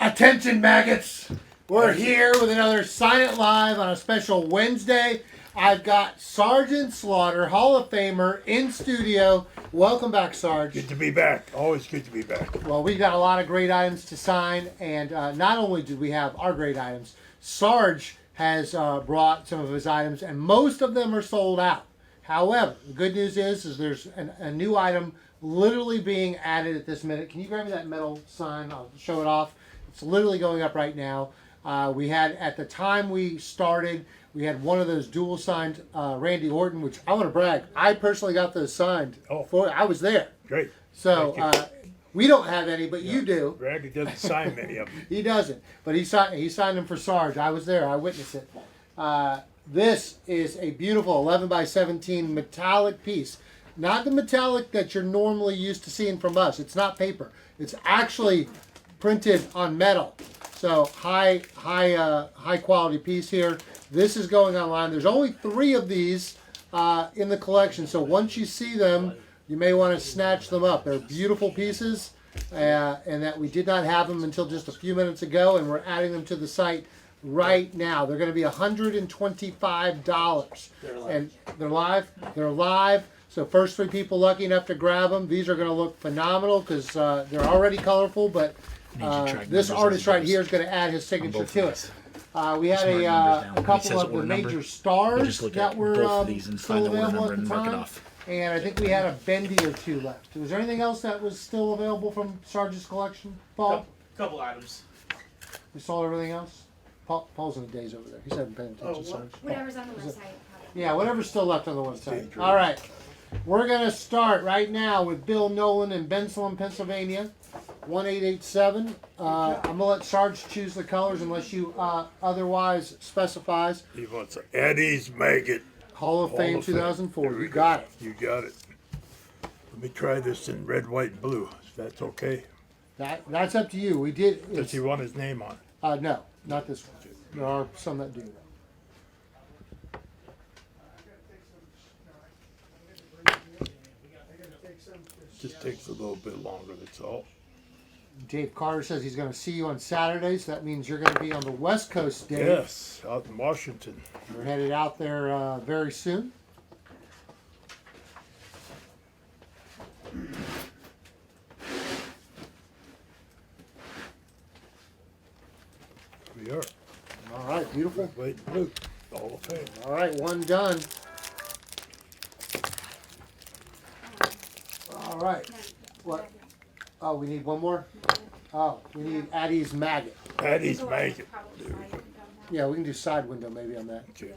Attention, maggots! We're here with another Sign It Live on a special Wednesday. I've got Sergeant Slaughter, Hall of Famer, in studio. Welcome back, Sarge. Good to be back. Always good to be back. Well, we've got a lot of great items to sign, and not only do we have our great items, Sarge has brought some of his items, and most of them are sold out. However, the good news is there's a new item literally being added at this minute. Can you grab me that metal sign? I'll show it off. It's literally going up right now. We had, at the time we started, we had one of those dual signed Randy Orton, which I want to brag. I personally got those signed. I was there. Great. So we don't have any, but you do. Randy doesn't sign many of them. He doesn't, but he signed them for Sarge. I was there. I witnessed it. This is a beautiful 11 by 17 metallic piece. Not the metallic that you're normally used to seeing from us. It's not paper. It's actually printed on metal. So high quality piece here. This is going online. There's only 3 of these in the collection. So once you see them, you may want to snatch them up. They're beautiful pieces, and that we did not have them until just a few minutes ago, and we're adding them to the site right now. They're going to be $125. And they're live. They're live. So first 3 people lucky enough to grab them. These are going to look phenomenal because they're already colorful, but this artist right here is going to add his signature to it. We had a couple of the major stars that were still available at the time, and I think we had a bendy or 2 left. Was there anything else that was still available from Sarge's collection, Paul? Couple items. We sold everything else? Paul's in the days over there. He's having paying attention, Sarge. Whatever's on the website. Yeah, whatever's still left on the website. All right. We're going to start right now with Bill Nolan in Bensalem, Pennsylvania. 1887. I'm going to let Sarge choose the colors unless you otherwise specifies. He wants an Eddie's Maggot. Hall of Fame 2004. You got it. You got it. Let me try this in red, white, and blue. If that's okay. That's up to you. We did. Does he want his name on it? No, not this one. There are some that do. Just takes a little bit longer, that's all. Dave Carter says he's going to see you on Saturday, so that means you're going to be on the West Coast, Dave. Yes, out in Washington. We're headed out there very soon. We are. All right, beautiful. Red, white, and blue. Hall of Fame. All right, one done. All right. What? Oh, we need one more? Oh, we need Addie's Maggot. Addie's Maggot. Yeah, we can do side window maybe on that. Okay.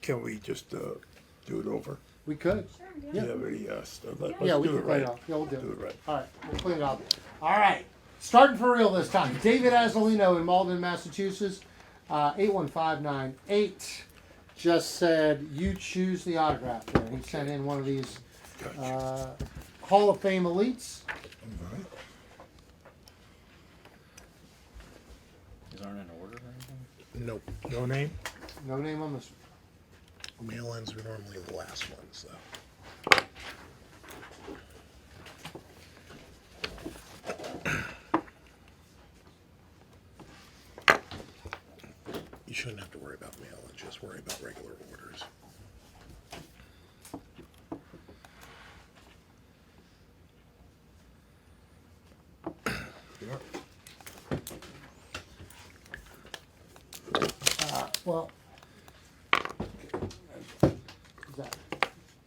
Can we just do it over? We could. Do you have any stuff? Let's Yeah, we do can it clean right. it off. Yeah, we'll do Do it. it right. All right, we'll clean it off. All right, starting for real this time. David Azzolino in Malden, Massachusetts, 81598. Just said, you choose the autograph there. He sent in one of these Hall of Fame elites. All right. These aren't in order or anything? Nope. No name? No name on this one. Mail-ins are normally the last ones, though. You shouldn't have to worry about mail-ins, just worry about regular orders. Well,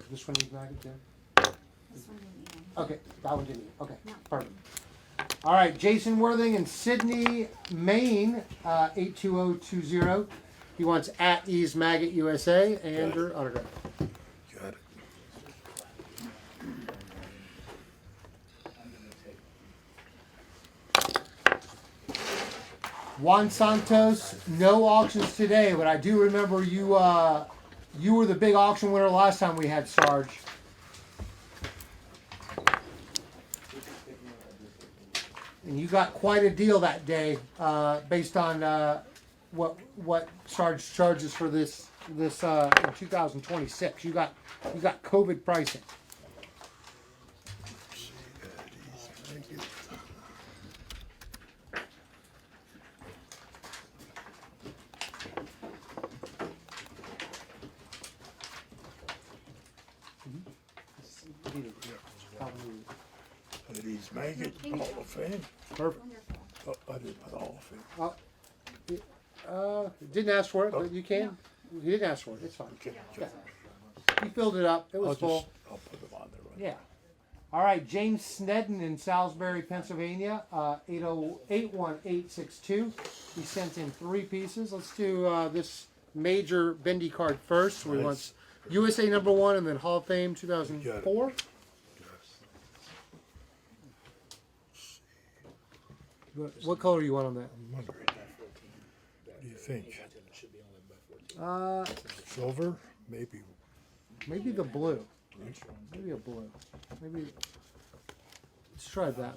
this one needs maggot too? This one didn't even. Okay, that one didn't. Okay, No. perfect. All right, Jason Worthing in Sydney, Maine, 82020. He wants at Ease Maggot USA and your autograph. Got it. Juan Santos, no auctions today, but I do remember you were the big auction winner last time we had Sarge. And you got quite a deal that day, based on what Sarge charges for this in 2026. You got COVID pricing. needed. Probably needed. Eddie's Maggot, Hall of Fame. Perfect. Wonderful. Oh, I didn't put Hall of Fame. Didn't ask for it, but you can. You didn't ask for it. It's fine. Okay. Yeah. He filled it up. It was I'll full. put them on there. Right? Yeah. All right, James Snedden in Salisbury, Pennsylvania, 81862. He sent in 3 pieces. Let's do this major bendy card first. We want USA #1 and then Hall of Fame 2004. What color you want on that? I'm wondering. What do you think? Uh, Silver? Maybe. maybe the blue. Maybe a blue. Maybe. Let's try that.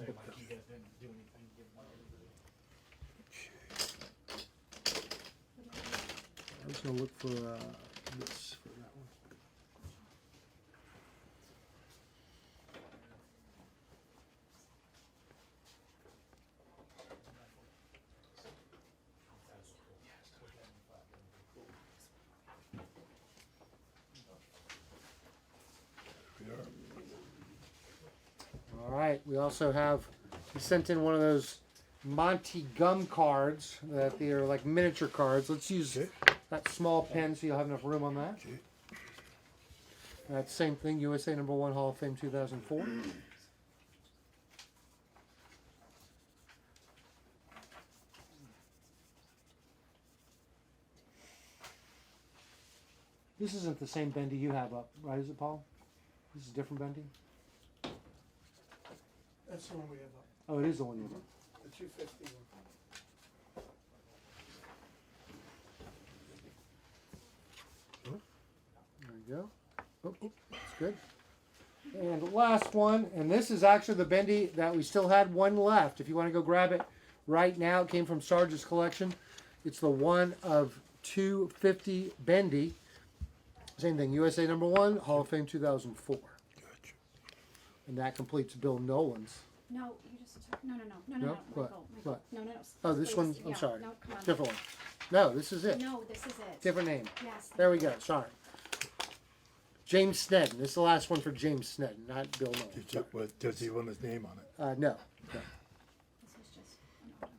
I'm just gonna look for this for that one. We are. All right. We also have. He sent in one of those Monty Gum cards that they are like miniature cards. Let's use Okay. that small pen so you'll have enough room on that. Okay. That's same thing. USA #1 Hall of Fame 2004. This isn't the same bendy you have up, right? Is it, Paul? This is a different bendy. That's the one we have up, Oh, it is the one you have up. the 250 one. There you go. Oh, that's good. And the last one, and this is actually the bendy that we still had one left. If you want to go grab it right now, it came from Sarge's collection. It's the 1 of 250 bendy. Same thing, USA #1, Hall of Fame 2004. Gotcha. And that completes Bill Nolan's. No, you just took, no, No? Michael, What? Michael. No. Oh, this please. one, I'm Yeah, sorry. No, come on. Different one. No, this is it. No, this is it. Different name. Yes. There we go, sorry. James Snedden. This is the last one for James Snedden, not Bill Nolan. Does he want his name on it? No. This was just an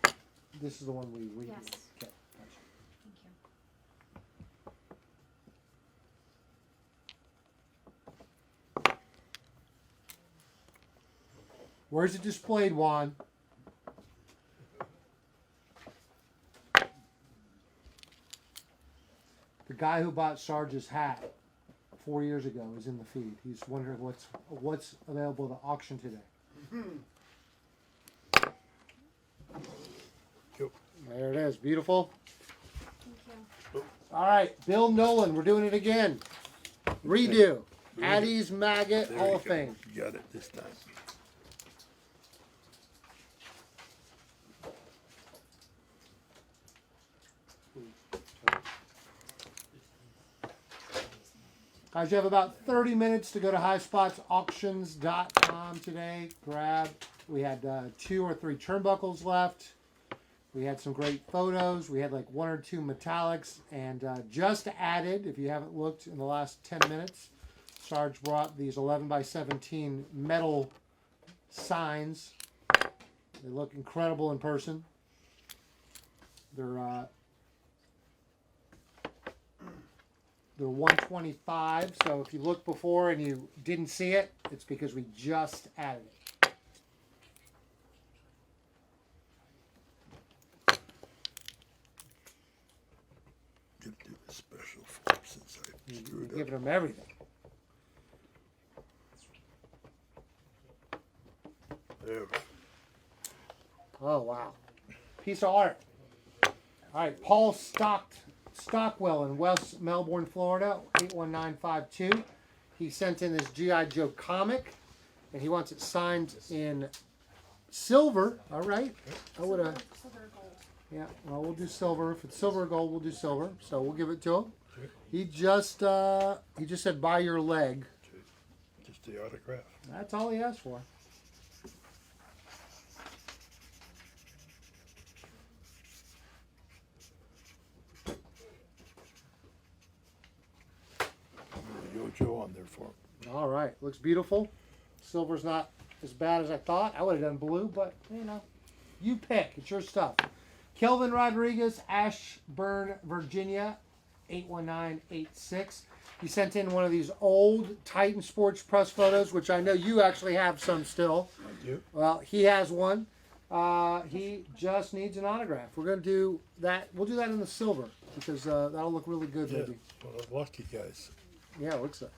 auto. This is the one we Yes. Okay, gotcha. Thank you. Where's it displayed, Juan? The guy who bought Sarge's hat 4 years ago is in the feed. He's wondering what's available to auction today. Cool. There it is, beautiful. Thank you. All right, Bill Nolan, we're doing it again. Redo. Addie's Maggot There Hall you of go. Fame. You got it this time. Guys, you have about 30 minutes to go to highspotsauctions.com today. Grab. We had 2 or 3 turnbuckles left. We had some great photos. We had like 1 or 2 metallics. And just added, if you haven't looked in the last 10 minutes, Sarge brought these 11x17 metal signs. They look incredible in person. They're 125, so if you looked before and you didn't see it, it's because we just added it. Didn't do the special form since I We're screwed up. giving them everything. There. Oh, wow. Piece of art. All right, Paul Stockwell in West Melbourne, Florida, 81952. He sent in this G.I. Joe comic, and he wants it signed in silver. All right. I would have. Silver gold. Yeah, well, we'll do silver. If it's silver or gold, we'll do silver. So we'll give it to him. He just said, buy your leg. Just the autograph. That's all he asked for. Joe on there for him. All right, looks beautiful. Silver's not as bad as I thought. I would have done blue, but you know, you pick. It's your stuff. Kelvin Rodriguez, Ashburn, Virginia, 81986. He sent in one of these old Titan Sports Press photos, which I know you actually have some still. I do. Well, he has one. He just needs an autograph. We're going to do that. We'll do that in the silver because that'll look really good, Yeah, maybe. one of the lucky guys. Yeah, it looks like.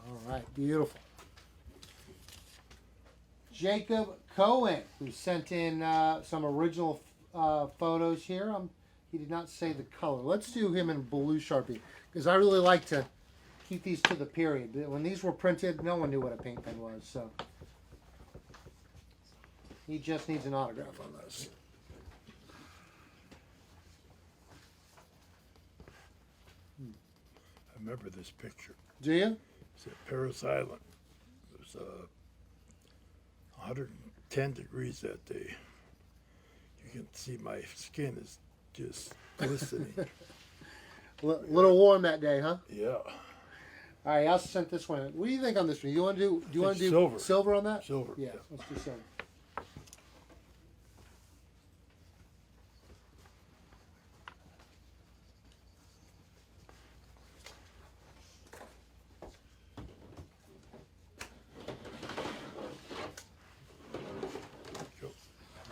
All right, beautiful. Jacob Cohen, who sent in some original photos here. He did not say the color. Let's do him in blue Sharpie because I really like to keep these to the period. When these were printed, no one knew what a paint pen was, so he just needs an autograph on those. I remember this picture. Do you? It's at Paris Island. It was 110 degrees that day. You can see my skin is just glistening. Little warm that day, huh? Yeah, All right, I also sent this one. What do you think on this one? You want to do? Do you want to do Silver. on that? silver. Yeah, let's do silver.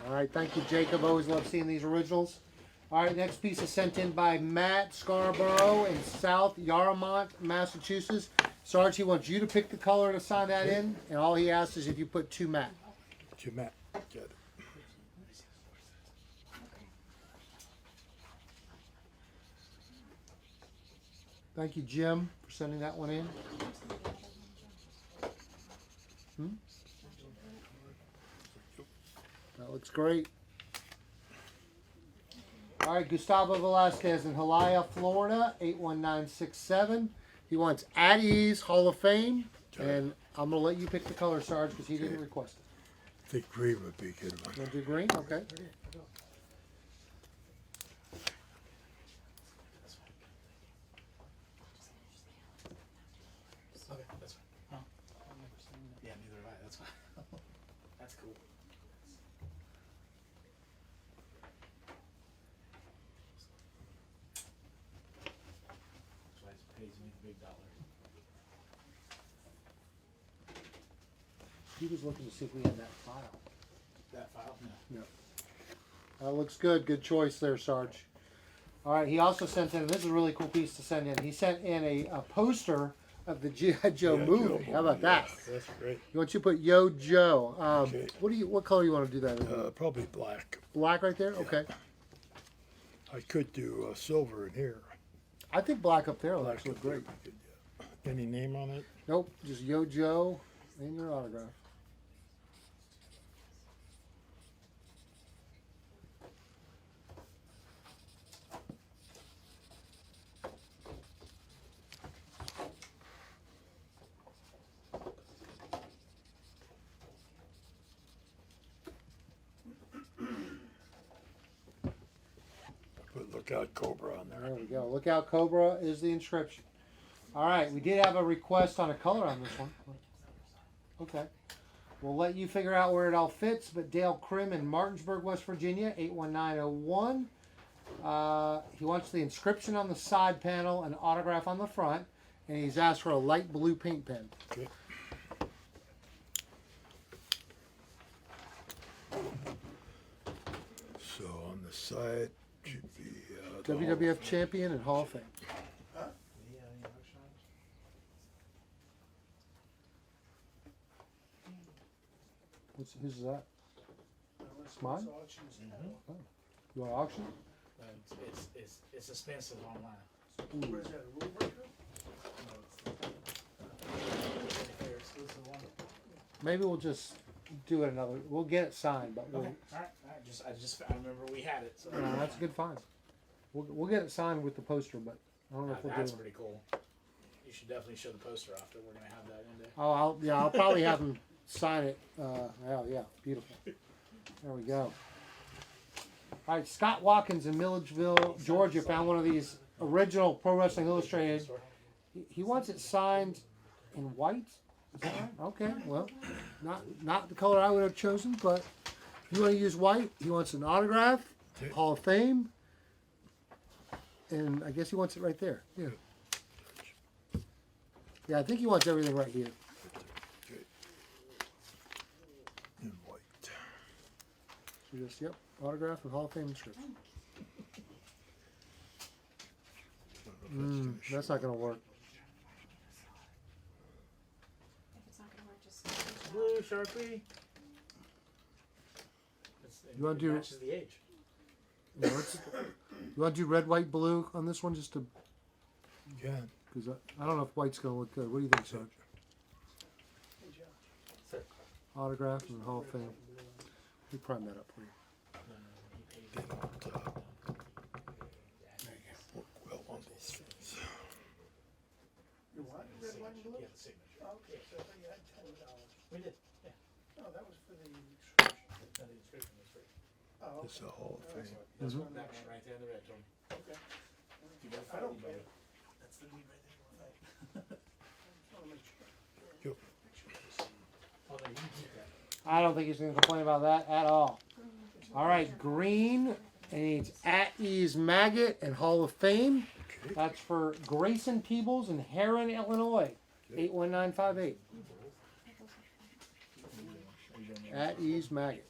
All right, thank you, Jacob. Always love seeing these originals. All right, next piece is sent in by Matt Scarborough in South Yarmouth, Massachusetts. Sarge, he wants you to pick the color to sign that in, and all he asks is if you put two matte. To Matt. Get it. Thank you, Jim, for sending that one in. That looks great. All right, Gustavo Velasquez in Hialeah, Florida, 81967. He wants at ease Hall of Fame, and I'm going to let you pick the color, Sarge, because he didn't request it. I think green would be a good one. You want to do green? Okay. Okay, that's fine. Yeah, neither have I. That's fine. That's cool. That's why it pays me the big dollar. He was looking to see if we had that file. That file? No. That looks good. Good choice there, Sarge. All right, he also sent in, this is a really cool piece to send in. He sent in a poster of the G.I. Joe Yeah, movie. How about that? Yeah, that's great. You want you to put Yo Joe. Okay. What color you want to do that in? Probably black. Black right there? Okay. I could do silver in here. I think black up there will Black actually look up there great. would be good, yeah. Any name on it? Nope, just Yo Joe and your autograph. Put Lookout Cobra on there. There we go. Look out, Cobra is the inscription. All right, we did have a request on a color on this one. Okay. We'll let you figure out where it all fits, but Dale Krim in Martinsburg, West Virginia, 81901. He wants the inscription on the side panel, an autograph on the front, and he's asked for a light blue paint pen. Okay. So on the side should be the WWF champion and Hall of Fame. Who's that? It's mine? You want to auction? It's expensive online. What is that, a rule breaker? Fair exclusive one. Maybe we'll just do it another. We'll get it signed, but we'll. Okay. All right. I remember we had it. So. No, that's a good find. We'll get it signed with the poster, but I don't know if we'll do That's it. pretty cool. You should definitely show the poster after. We're gonna have that one day. Oh, I'll probably have him sign it. Oh yeah, beautiful. There we go. All right, Scott Watkins in Milledgeville, Georgia, found one of these original Pro Wrestling Illustrated. He wants it signed in white. Is that right? Okay, well, not the color I would have chosen, but if you want to use white, he wants an autograph, Hall of Fame, and I guess he wants it right there. Yeah. Yeah, I think he wants everything right here. In white. So just, yep, autograph and Hall of Fame inscription. That's not going to work. If it's not gonna work, just. Blue Sharpie. You wanna do- matches the age. You want to do red, white, blue on this one just to, You can. because I don't know if white's going to look good. What do you think, Sarge? Autograph and Hall of Fame. We prime that up for you. They don't work well on these things. You want red, white, and blue? Yeah, the signature. Okay, so I thought you had $10. We did. Yeah. No, that was for the subscription. No, the inscription was free. Oh, This is a Hall of Fame. That's Mhm. one that one right there in the red. Told me. okay. You got I don't care. That's the lead right there. Just wanna make sure. Oh, no, you can keep that. I don't think he's going to complain about that at all. All right, green. And needs At Ease Maggot and Hall of Fame. Okay. That's for Grayson Peebles in Heron, Illinois. 81958. At Ease Maggot.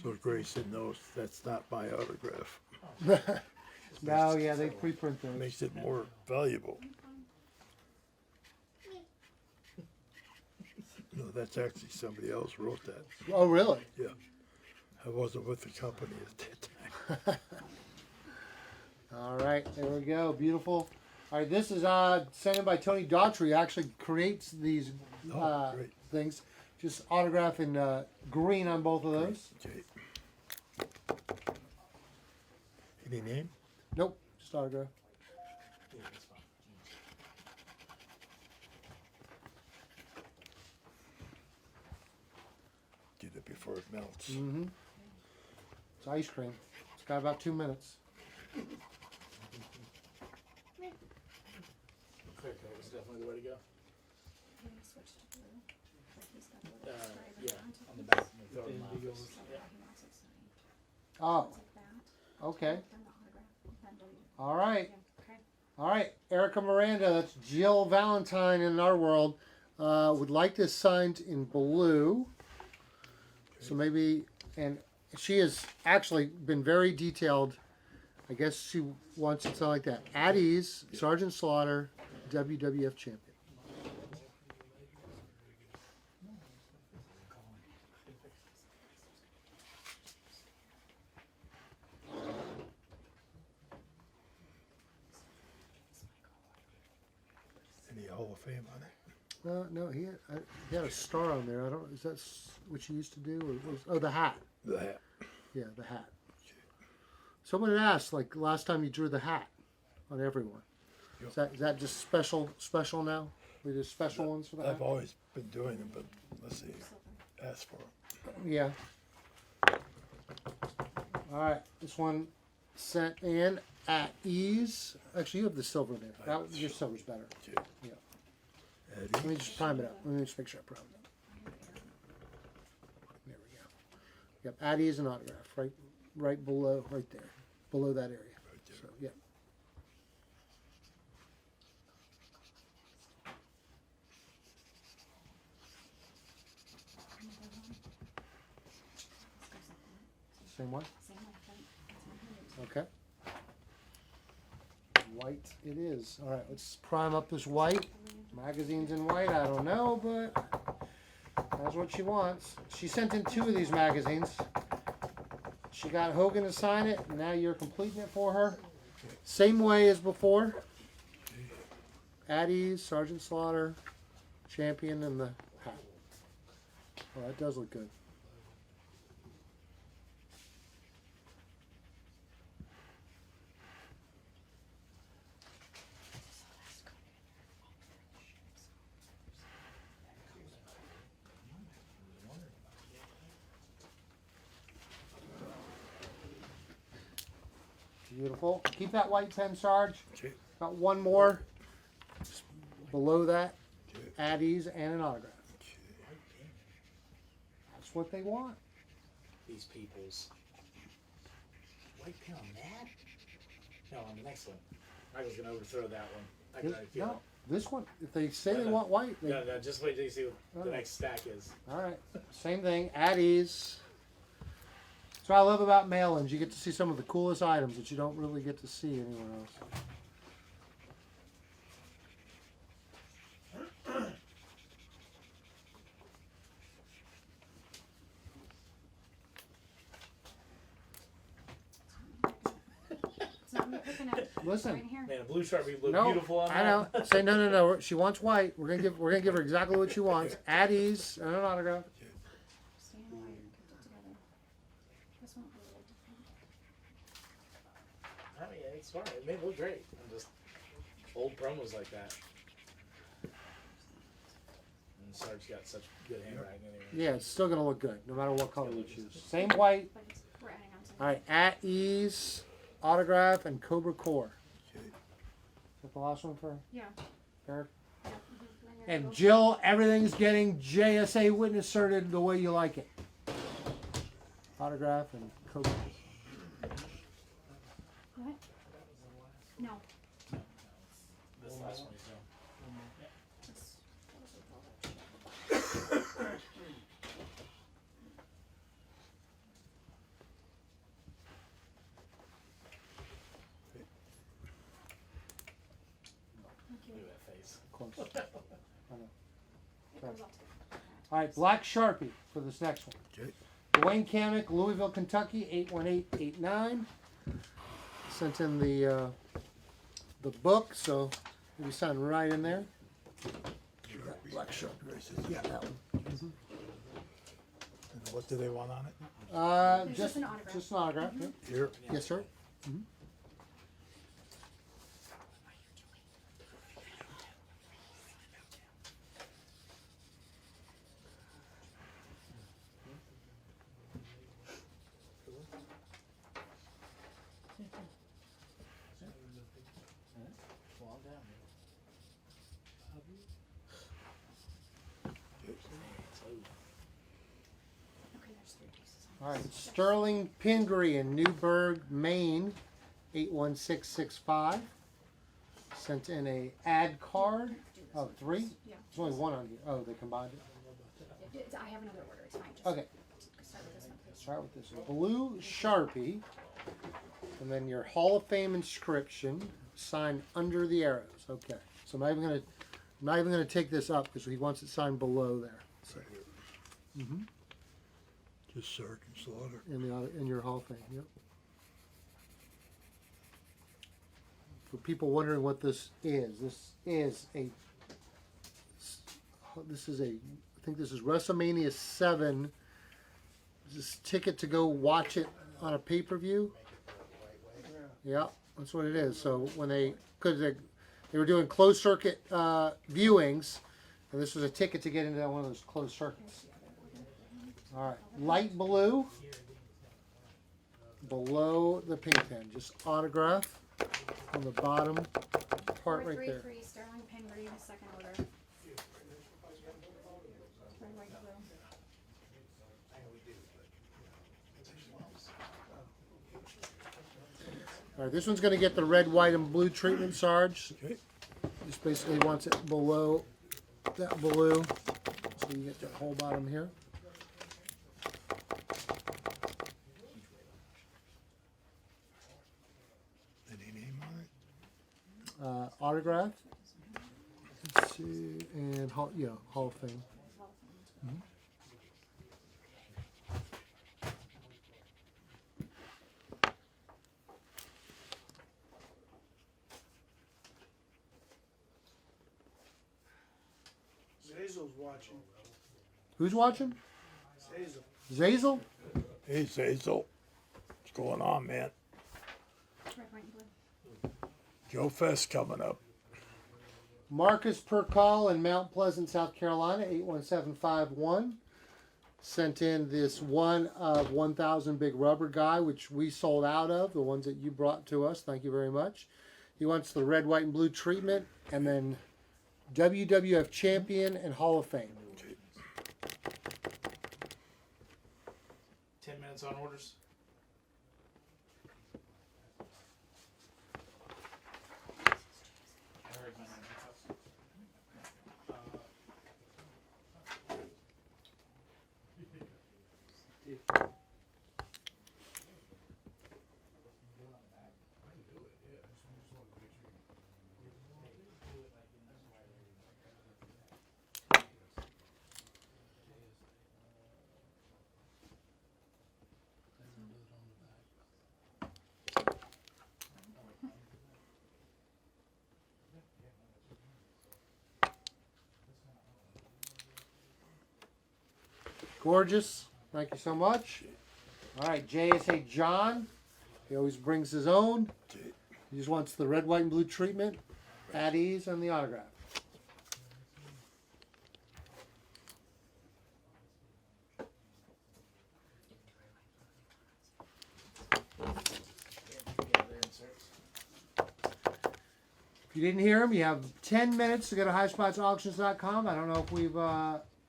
So Grayson knows that's not my autograph. No, yeah, they preprint those. Makes it more valuable. No, that's actually somebody else wrote that. Oh, really? Yeah. I wasn't with the company at that time. All right, there we go. Beautiful. All right, this is sent in by Tony Daughtry. Actually creates these Oh, great. things. Just autograph in green on both of those. Okay. Any name? Nope, just autograph. Yeah, that's fine. Get it before it melts. Mm-hmm. It's ice cream. It's got about 2 minutes. Clear coat is definitely the way to go. Yeah, on the back. We throw it in the office. Yeah. Oh, okay. All right. All right. Erica Miranda, that's Jill Valentine in our world, would like this signed in blue. So maybe, and she has actually been very detailed. I guess she wants it something like that. At Ease, Sergeant Slaughter, WWF champion. Any Hall of Fame on it? No, he had a star on there. I don't. Is that what you used to do? Or was, oh, the hat. The hat. Yeah, the hat. Someone had asked, like last time you drew the hat on everyone. Yep. Is that just special now? We do special ones for the hat. I've always been doing them, but let's see. Ask for them. Yeah. All right, this one sent in At Ease. Actually, you have the silver there. That your silver's better. Okay. Yeah. Eddie. Let me just prime it up. Let me just make sure I prime it up. There we go. Yep, At Ease and autograph right below, right there, below that area. Right there. So, yep. Same one. Okay. White it is. All right, let's prime up this white. Magazine's in white. I don't know, but that's what she wants. She sent in 2 of these magazines. She got Hogan to sign it, and now you're completing it for her. Same way as before. At Ease, Sergeant Slaughter, champion, and the hat. Oh, that does look good. Beautiful. Keep that white pen, Sarge. Okay. Got one more. Below that, Okay. at ease and an autograph. That's what they want. These peoples. White pin on that? No, on the next one. Michael's gonna overthrow that one. I can already feel No, this one. If they say they No. want white, it. they, No, just wait till you see what the Alright. next stack is. all right. Same thing. At ease. That's what I love about mail-ins. You get to see some of the coolest items that you don't really get to see anywhere else. It's not me picking it. Listen. Right here. Man, a blue Sharpie look No, beautiful on I that. know. Say no. She wants white. We're gonna give her exactly what she wants. At ease and an autograph. Stand white and kept it together. This one will be a little different. I mean, it's fine. It made it look great. I'm just old promos like that. And Sarge got such good handwriting anyway. Yeah, it's still gonna look good no matter what color we choose. Same white. But it's, we're adding on to All right. At ease, autograph, and Cobra Core. Okay. Is that the last one for Yeah. Eric? Yeah. And Jill, everything's getting JSA witness certed the way you like it. Autograph and Cobra. What? No. This last one is done. It's, Look at that face. Close. it goes all together. All right, Black Sharpie for this next one. Okay. Dwayne Kamick, Louisville, Kentucky, 81889. Sent in the book, so we sign right in there. Black Sharpie. Yeah, that one. And what do they want on it? There's Just just an autograph. Just an autograph. yeah. Here. Yes, sir. Fall down. Okay, there's 3 pieces. All right, Sterling Pingree in Newburgh, Maine, 81665. Sent in a ad card. Oh, 3? Yeah. There's only one on here. Oh, they combined it. I have another order. It's fine. Just Okay, start with this one, please. start with this one. Blue Sharpie, and then your Hall of Fame inscription signed under the arrows. Okay, so I'm not even gonna take this up because he wants it signed below there. So, Just Sergeant Slaughter. in your Hall of Fame. Yep. For people wondering what this is I think this is WrestleMania 7. This ticket to go watch it on a pay-per-view. Yeah, that's what it is. So when they were doing closed circuit viewings, and this was a ticket to get into one of those closed circuits. All right, light blue below the pink pen, just autograph on the bottom part right there. 433 Sterling Pingree, second order. Red, white, blue. All right, this one's going to get the red, white, and blue treatment, Sarge. Okay. Just basically wants it below that blue, so you get that whole bottom here. Any name on it? Autograph. Let's see, and Hall of Fame. Zazel's watching. Who's watching? Zazel. Zazel? Hey, Zazel. What's going on, man? Red, white, and blue. Joe Fest coming up. Marcus Percall in Mount Pleasant, South Carolina, 81751. sent in this one of 1,000 big rubber guy, which we sold out of, the ones that you brought to us. Thank you very much. He wants the red, white, and blue treatment, and then WWF Champion and Hall of Fame. 10 minutes on orders. I heard my name. Gorgeous. Thank you so much. All right, JSA John. He always brings his own. He just wants the red, white, and blue treatment, at ease, and the autograph. If you didn't hear him, you have 10 minutes to go to highspotsauctions.com. I don't know if we've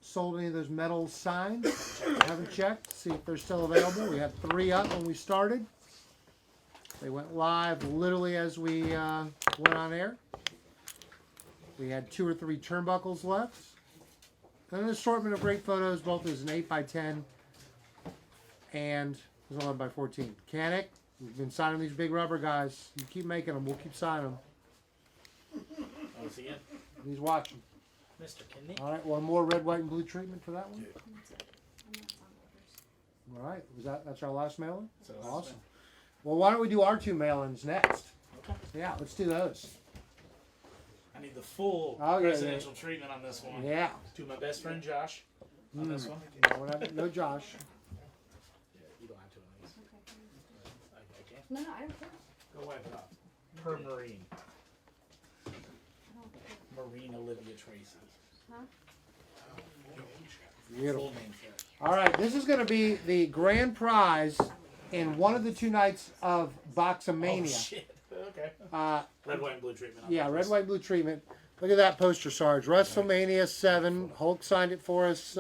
sold any of those metal signs. I haven't checked. See if they're still available. We had 3 up when we started. They went live literally as we went on air. We had 2 or 3 turnbuckles left. And an assortment of great photos, both as an 8x10 and as an 11x14. Canic, we've been signing these big rubber guys. You keep making them, we'll keep signing them. Oh, it's again. He's watching. Mr. Kidney. All right, one more red, white, and blue treatment for that one. That's it. And that's on orders. All right, that's our last mailing? So Awesome. Well, why don't we do our 2 mail-ins next? Okay. Yeah, let's do those. I need the full Oh, yeah, presidential treatment on this one. Yeah. To my best friend Josh on this one. No, we're not- no Josh. Yeah, you don't have to on these. Okay. I can't. No, I don't care. Go wipe it off. Per Marine. I don't care. Marine Olivia Tracy. Huh? Beautiful. Full name for it. All right, this is going to be the grand prize in one of the 2 nights of Oh, Boxamania. shit. Okay. Uh, Red, white, and blue treatment. On yeah, that. red, white, blue treatment. Look at that poster, Sarge. WrestleMania 7. Hulk signed it for us.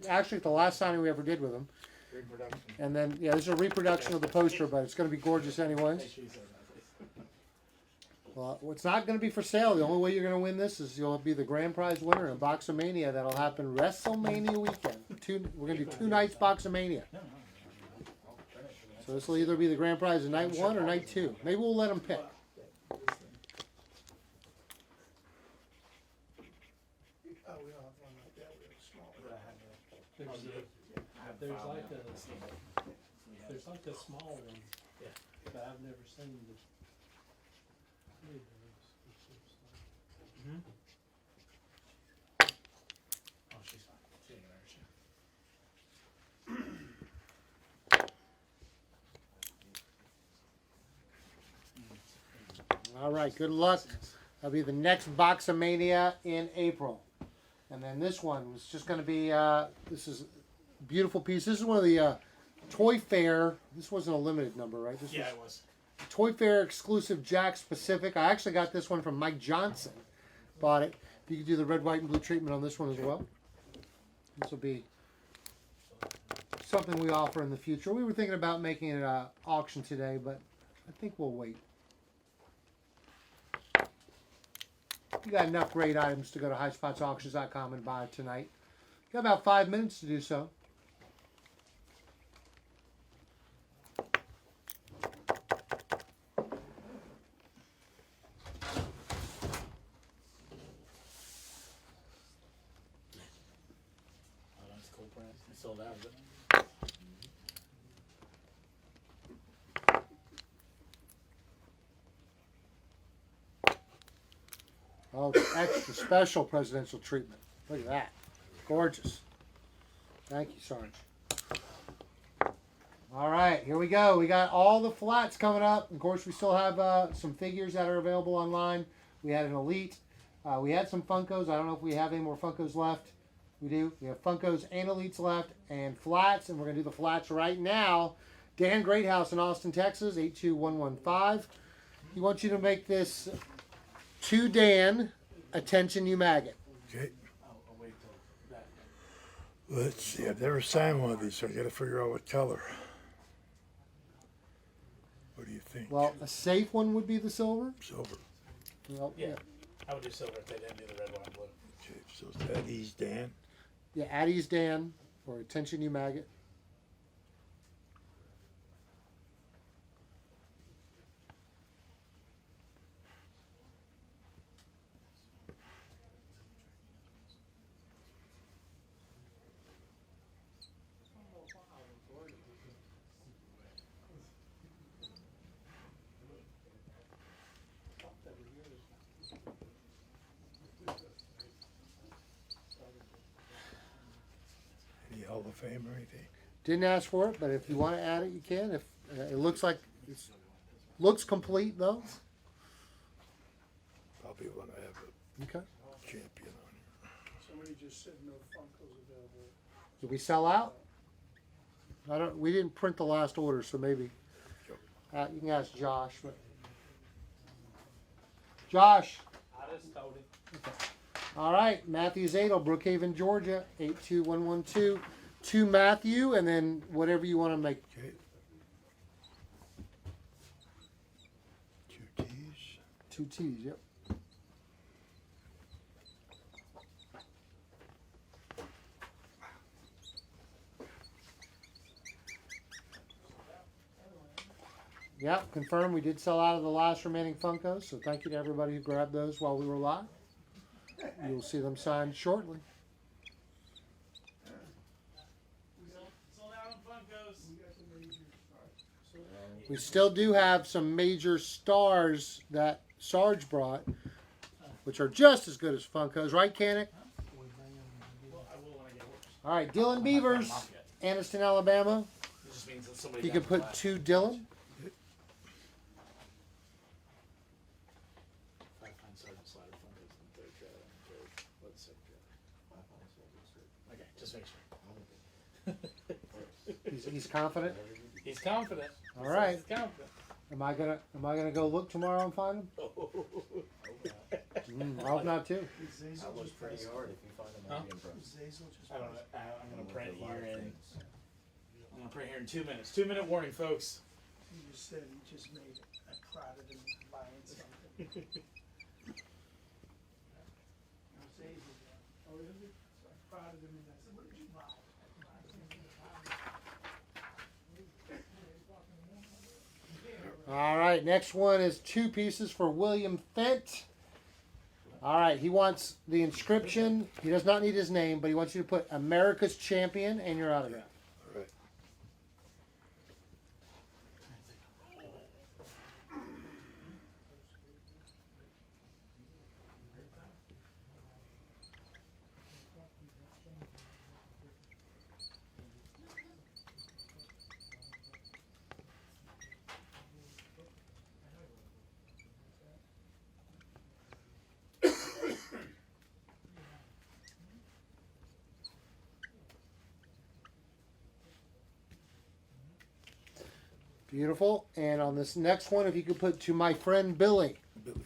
Actually, the last signing we ever did with him. Reproduction. And then, yeah, this is a reproduction of the poster, but it's going to be gorgeous anyways. Make sure you say that, please. Well, it's not going to be for sale. The only way you're going to win this is you'll be the grand prize winner in Boxamania. That'll happen WrestleMania weekend. We're going to do 2 nights Boxamania. So this will either be the grand prize in night 1 or night 2. Maybe we'll let them pick. Oh, we don't have one like that. We have a small one. There's like a small one, Yeah. but I've never seen the big ones. Oh, she's fine. She ain't gonna hurt you. All right, good luck. That'll be the next Boxamania in April. And then this one was just going to be, this is a beautiful piece. This is one of the Toy Fair. This wasn't a limited number, right? This Yeah, was it was. Toy Fair exclusive Jack Specific. I actually got this one from Mike Johnson. Bought it. You could do the red, white, and blue treatment on this one as well. This will be something we offer in the future. We were thinking about making it an auction today, but I think we'll wait. You got enough great items to go to highspotsauctions.com and buy tonight. You got about 5 minutes to do so. Oh, that's cool print. It sold out of it. Oh, the extra special presidential treatment. Look at that. Gorgeous. Thank you, Sarge. All right, here we go. We got all the flats coming up. Of course, we still have some figures that are available online. We had an Elite. We had some Funkos. I don't know if we have any more Funkos left. We do. We have Funkos and Elites left and flats, and we're going to do the flats right now. Dan Greathouse in Austin, Texas, 82115. He wants you to make this to Dan, attention you maggot. Okay. I'll wait till that. Let's see. I've never signed one of these, so I got to figure out what color. What do you think? Well, a safe one would be the silver. Silver. Well, Yeah. I would do silver if they didn't do the red, white, and blue. Okay, so that is Dan. Yeah, Addie's Dan, or attention you maggot. Any Hall of Fame or anything? Didn't ask for it, but if you want to add it, you can. If it looks like it looks complete though. Probably want to have a Okay. champion on here. Somebody just said no Funkos available. Did we sell out? I don't. We didn't print the last order, so maybe you can ask Josh. But Josh. I just told him. All right, Matthew Zadel, Brookhaven, Georgia, 82112. To Matthew, and then whatever you want to make. Okay. 2 T's. 2 T's, yep. Yep, confirm we did sell out of the last remaining Funkos, so thank you to everybody who grabbed those while we were live. You'll see them signed shortly. Sold out on Funkos. We still do have some major stars that Sarge brought, which are just as good as Funkos, right, Canic? Well, I will when I get worse. All right, Dylan Beavers, Anniston, Alabama. It just means that somebody. You got can put the last- 2 Dylan. If I find Sergeant Slider Funkos in the third trailer, let's second trailer. Okay, just make sure. He's confident. He's confident. All right. He's confident. Am I gonna go look tomorrow and find him? I hope not too. Zazel I look just pretty pressed. hard if you find them. Huh? I'd be impressed. Zazel just I don't know. pressed. I'm gonna print A lot here of in. things. I'm gonna print here in 2 minutes. 2-minute warning, folks. He just said he just made it. I prodded him buying something. Zazel, oh, is it? So I prodded him and I said, what did you buy? All right, next one is 2 pieces for William Fent. All right, he wants the inscription. He does not need his name, but he wants you to put America's Champion and your autograph. All right. Beautiful. And on this next one, if you could put to my friend Billy. Billy.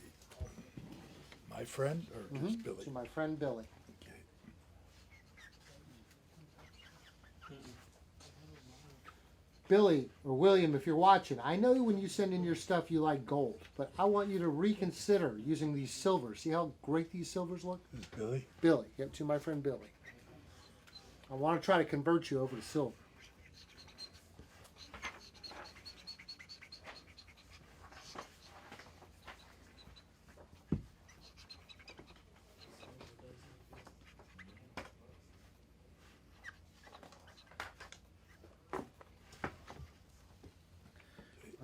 My friend or just Billy? To my friend Billy. Okay. Billy or William, if you're watching, I know when you send in your stuff you like gold, but I want you to reconsider using these silvers. See how great these silvers look? This is Billy. Billy, yep, to my friend Billy. I want to try to convert you over to silver.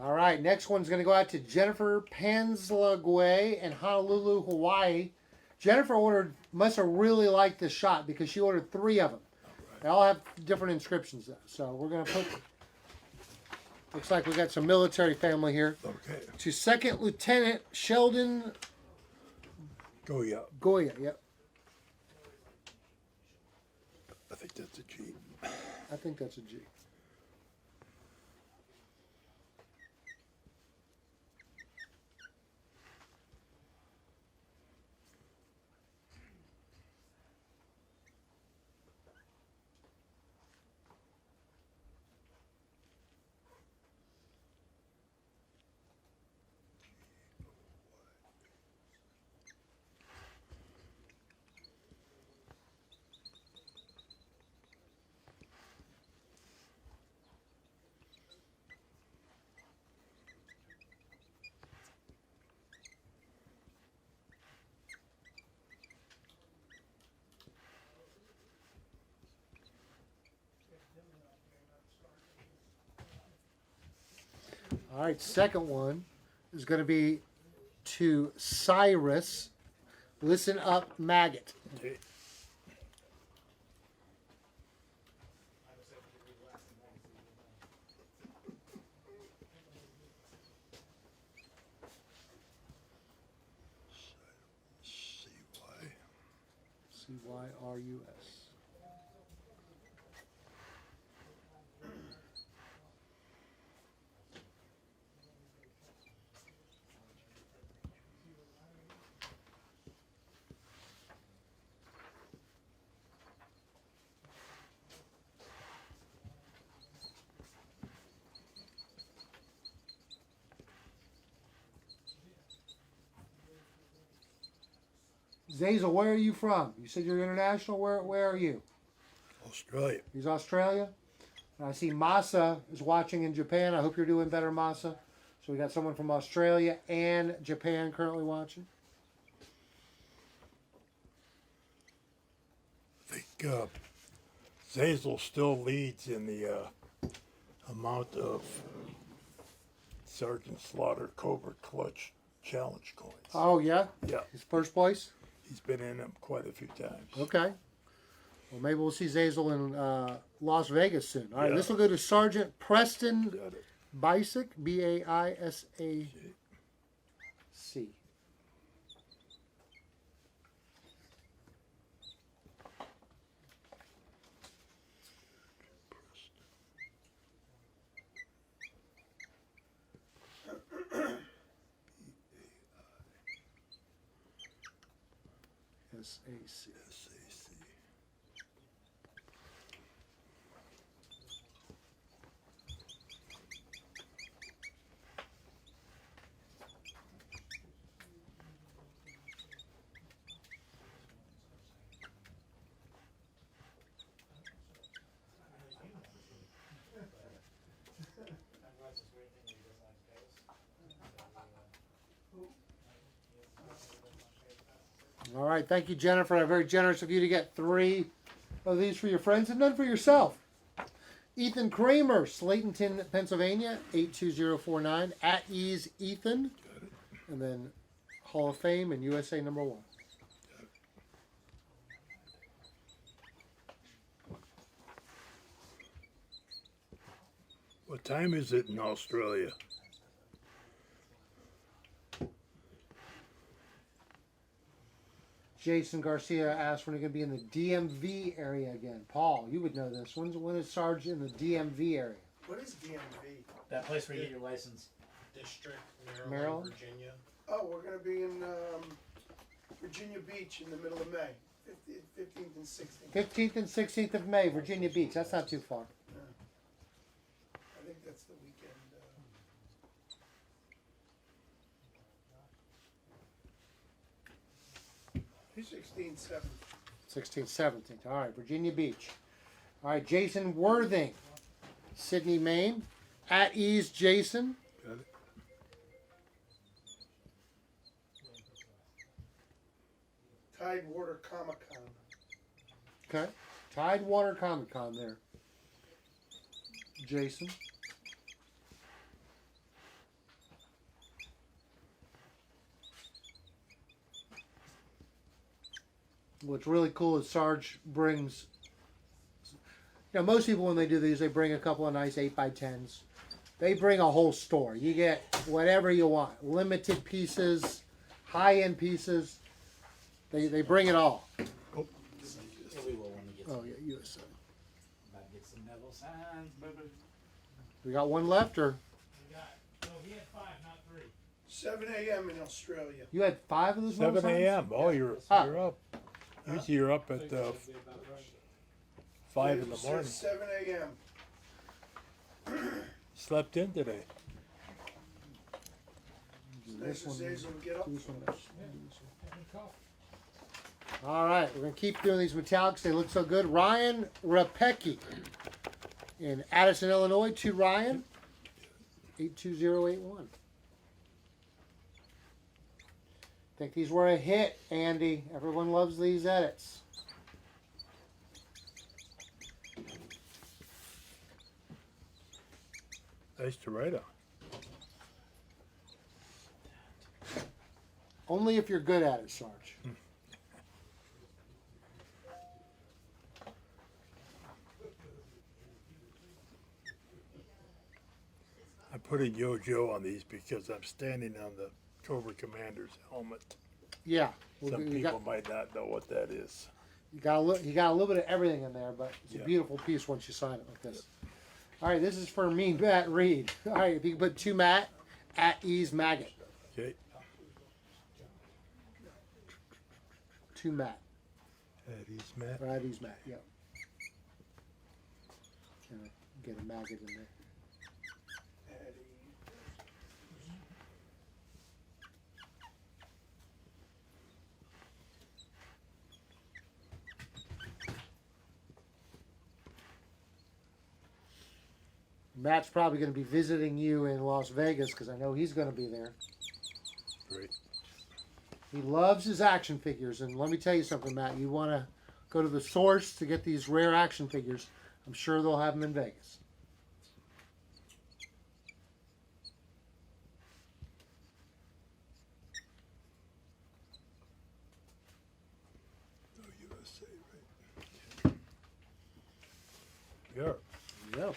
All right, next one's going to go out to Jennifer Panslagway in Honolulu, Hawaii. Jennifer must have really liked this shot because she ordered 3 of them. They all have different inscriptions though. So we're going to put, looks like we got some military family here. Okay. To Second Lieutenant Sheldon Go yeah. Goya, yep. I think that's a G. All right, second one is going to be to Cyrus. Listen up, maggot. Okay. CY. Cyrus. Zazel, where are you from? You said you're international. Where are you? Australia. He's Australia. And I see Masa is watching in Japan. I hope you're doing better, Masa. So we got someone from Australia and Japan currently watching. I think Zazel still leads in the amount of Sergeant Slaughter Cobra Clutch Challenge coins. Oh, yeah? Yeah, He's first place? he's been in them quite a few times. Okay. Well, maybe we'll see Zazel in Las Vegas soon. All right, Yeah. this will go to Sergeant Preston Got it. Bisic, Baisac. SAC. SAC. All right, thank you, Jennifer. Very generous of you to get 3 of these for your friends and none for yourself. Ethan Kramer, Slaytonton, Pennsylvania, 82049. At ease, Ethan. And then Hall of Fame and USA number 1. What time is it in Australia? Jason Garcia asked when you're going to be in the DMV area again. Paul, you would know this. When is Sarge in the DMV area? What is DMV? That place where you get your license. District, Maryland? Virginia. Oh, we're gonna be in Virginia Beach in the middle of May, 15th and 16th. 15th and 16th of May, Virginia Beach. That's not too far. I think that's the weekend. 16th, 17th. 16th, 17th. All right, Virginia Beach. All right, Jason Worthing, Sydney, Maine. At ease, Jason. Got it. Tidewater Comic Con. Okay. Tidewater Comic Con there. Jason. What's really cool is Sarge brings, most people when they do these, they bring a couple of nice 8x10s. They bring a whole store. You get whatever you want. Limited pieces, high-end pieces. They bring it all. Yeah, we will when we get to Oh, yeah, USA. my get some Neville signs, baby. We got one left, or We got. No, he had 5, not 3. 7 a.m. in Australia. you had 5 of those? 7 Neville signs? a.m. Oh, you're Ah. you're up. Usually you're up at 5 in the It morning. says 7 a.m. Slept in today. Nice as Hazel to get up. Do this one. All right, we're gonna keep doing these metallics. They look so good. Ryan Rapecki in Addison, Illinois. To Ryan, 82081. Think these were a hit, Andy. Everyone loves these edits. Nice to write on. Only if you're good at it, Sarge. I put a Yo-Joe on these because I'm standing on the Cobra Commander's helmet. Yeah, Some you people got, might not know what that is. you got a little bit of everything in there, but it's a Yeah. beautiful piece once you sign it like this. All right, this is for me, Matt Reed. All right, if you can put to Matt at Ease Maggot. Okay. To Matt. Eddie's Matt. Or at Ease Matt, yep. And get a maggot in there. Matt's probably going to be visiting you in Las Vegas because I know he's going to be there. Great. He loves his action figures, and let me tell you something, Matt. You want to go to the source to get these rare action figures. I'm sure they'll have them in Vegas. Oh, USA, right? Yeah. Yep.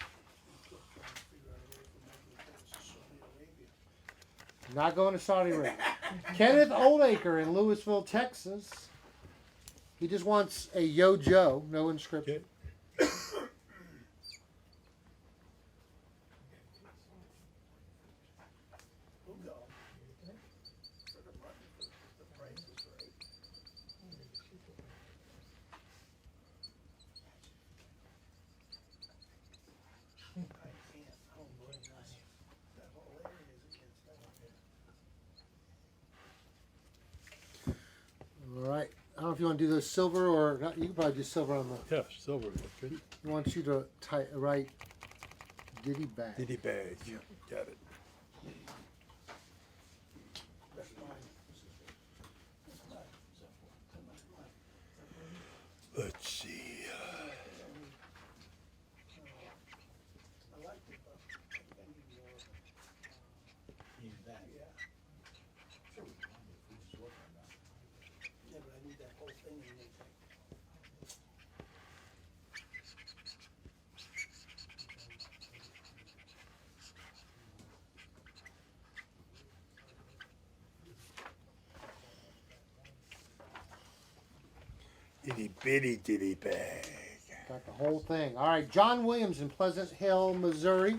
Not going to Saudi Arabia. Kenneth Oldacre in Louisville, Texas. He just wants a Yo Joe, no inscription. Okay. We'll go. For the money, the price is right. I can't. Oh, boy, bless you. That whole area is against that. All right. I don't know if you want to do the silver or not. You can probably do silver on the. Yeah, silver. Good. He wants you to write Diddy Bag. Diddy bag. Got it. That's mine. Let's see. I like it, but I think I need more of it. Need that. Yeah. Sure, we can find it if we just work on that. Yeah, but I need that whole thing in there. Itty bitty diddy bag. Got the whole thing. All right. John Williams in Pleasant Hill, Missouri.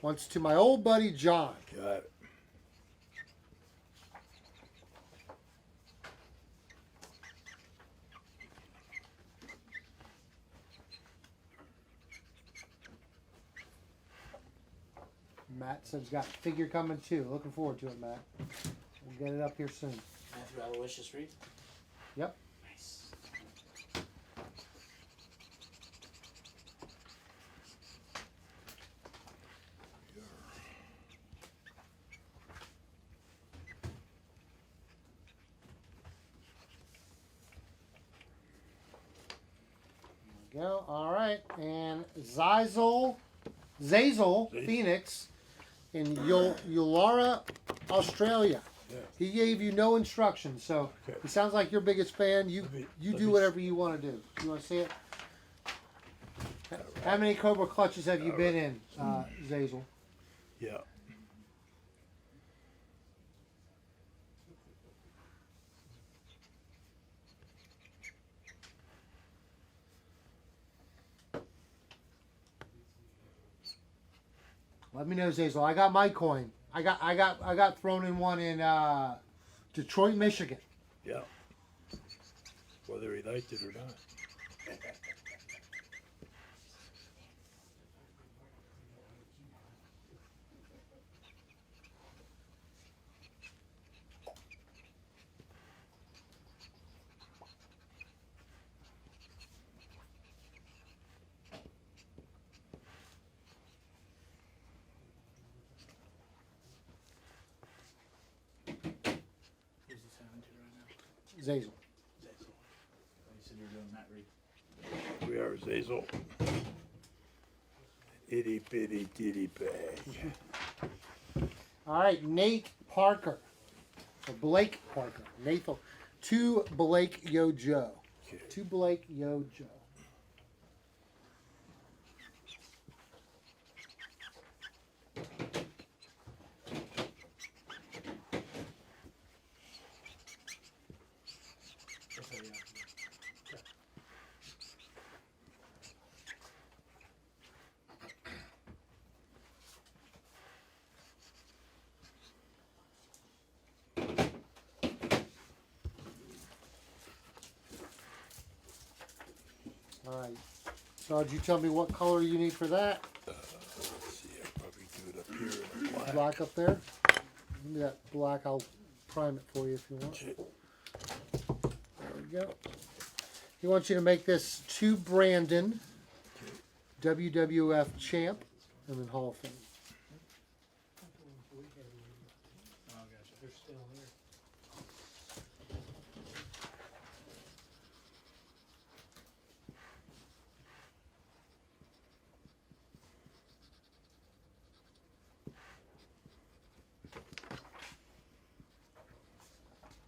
Wants to my old buddy John. Got it. Matt said he's got a figure coming too. Looking forward to it, Matt. We'll get it up here soon. Matthew Aloysius Street? Yep. Nice. There we go. All right. And Zazel Phoenix in Ulara, Australia. Yeah. He gave you no instructions, so Okay. he sounds like your biggest fan. You Let do me whatever you want to do. You want to see it? How many Cobra clutches have you been in, Zazel? Yeah. Let me know, Zazel. I got my coin. I got thrown in one in Detroit, Michigan. Yeah. Whether he liked it or not. Who's he signing to right now? Zazel. Zazel. You said you were doing Matt Reed. We are Zazel. Itty bitty ditty bag. All right, Nate Parker. Or Blake Parker. Nathan. To Blake Yo Joe. Okay. To Blake Yo Joe. That's how you have to do it. All right. Sarge, you tell me what color you need for that. Let's see, I'll probably do it up here in the black. Black up there. Give me that black. I'll prime it for you if you want. Okay. There we go. He wants you to make this to Brandon, WWF champ, and then Hall of Fame. Oh, gotcha. They're still there.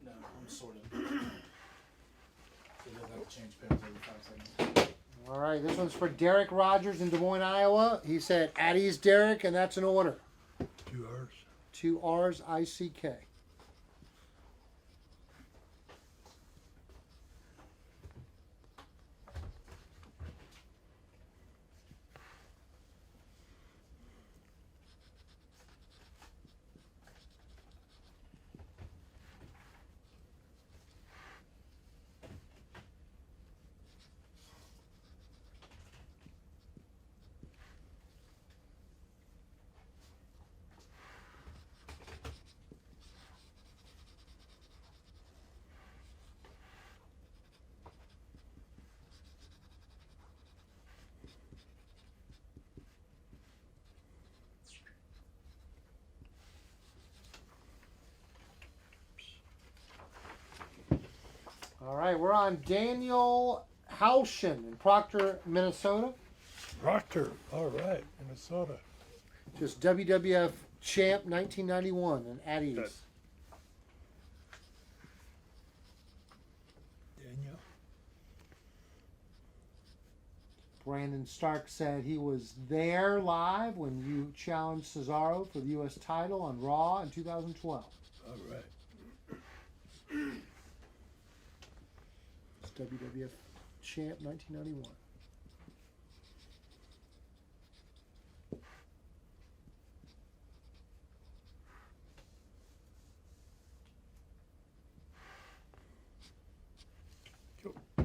No, I'm sorted. So you don't have to change pins every 5 seconds. All right, this one's for Derek Rogers in Des Moines, Iowa. He said, "At ease, Derek," and that's an order. 2 hours. 2 R's, ICK. All right, we're on Daniel Haushin in Proctor, Minnesota. Proctor. All right. Minnesota. Just WWF champ 1991 and at ease. Good. Daniel. Brandon Stark said he was there live when you challenged Cesaro for the U.S. title on Raw in 2012. All right. It's WWF champ 1991. Cool. The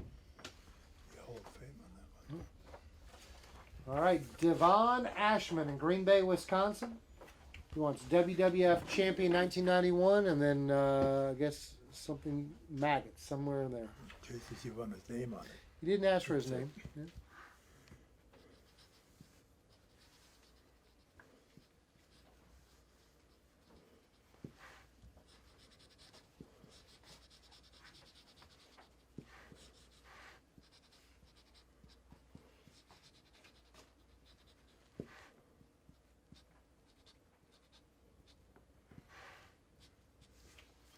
Hall of Fame on that one. All right, Devon Ashman in Green Bay, Wisconsin. He wants WWF champion 1991 and then I guess something maggots somewhere in there. Tracy's you want his name on it. He didn't ask for his name. Yeah.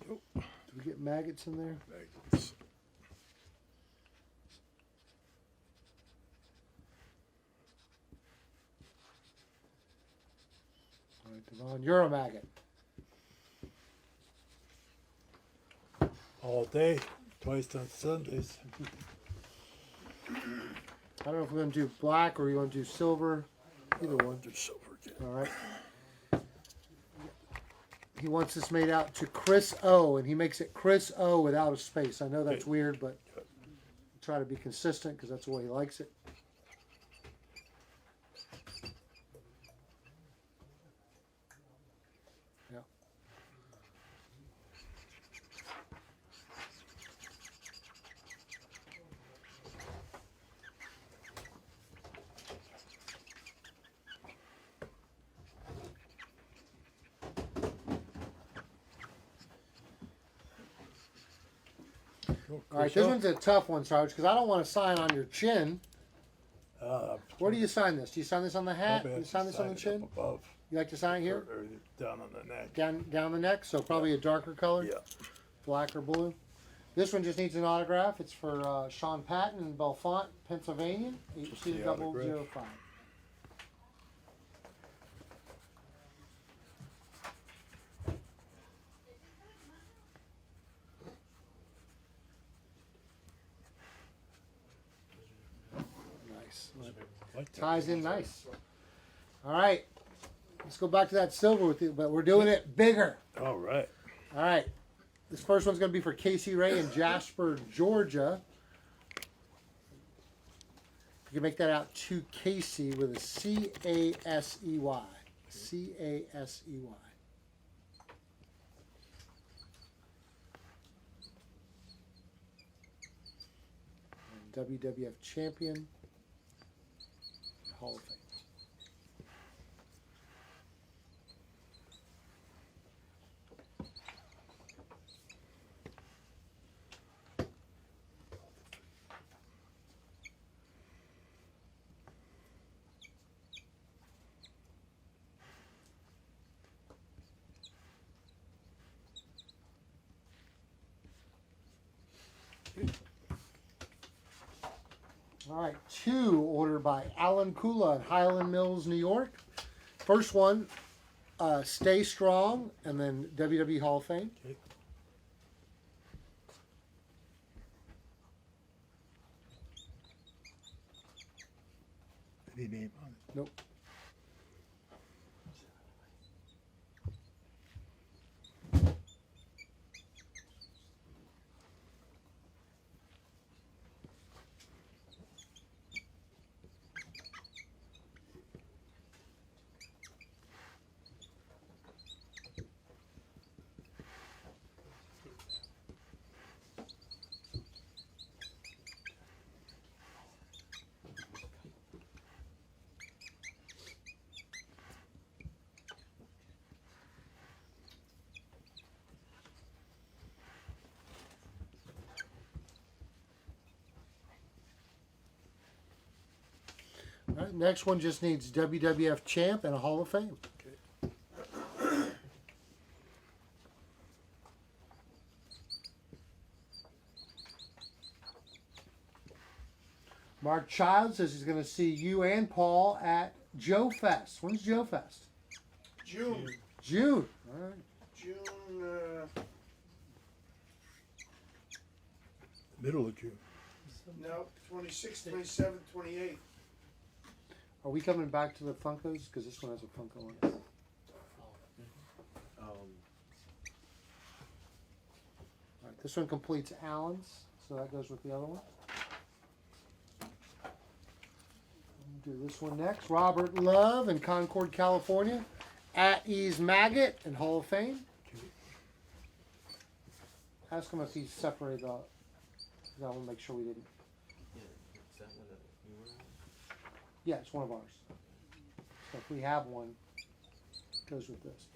Nope. Did we get maggots in there? Maggots. All right, Devon, you're a maggot. All day. Twice on Sundays. I don't know if we're going to do black or you want to do silver. Either one. Do silver All right. He wants this made out to Chris O, and he makes it Chris O without a space. I know that's Okay. weird, but try to be consistent because that's the way he likes it. Yeah. All right, this one's a tough one, Sarge, because I don't want to sign on your chin. Where do you sign this? Do you sign this on the hat? Probably You have to sign this on the sign it chin? up above You like to sign here? or down on the neck. Down the neck, so probably a darker color? Yeah. Black or blue. This one just needs an autograph. It's for Sean Patton in Bellefonte, Pennsylvania, Just the HC0005. Nice. Like that. Ties in nice. All right. Let's go back to that silver with you, but we're doing it bigger. All right. All right. This first one's going to be for Casey Ray in Jasper, Georgia. You can make that out to Casey with a C-A-S-E-Y. C-A-S-E-Y. And WWF champion, Hall of Fame. All right, two ordered by Alan Kula in Highland Mills, New York. First one, Stay Strong, and then WWE Hall of Fame. Okay. Any name on it? Nope. All right, next one just needs WWF champ and a Hall of Fame. Mark Child says he's going to see you and Paul at Joe Fest. When's Joe Fest? June. June. All right. June, Middle of June. no, 26th, 27th, 28th. Are we coming back to the Funkos? Because this one has a Funko on it. All right, this one completes Allen's, so that goes with the other one. Do this one next. Robert Love in Concord, California, at Ease Maggot and Hall of Fame. Ask him if he's separated the. I want to make sure we didn't. Yeah, it's one of ours. So if we have one, it goes with this.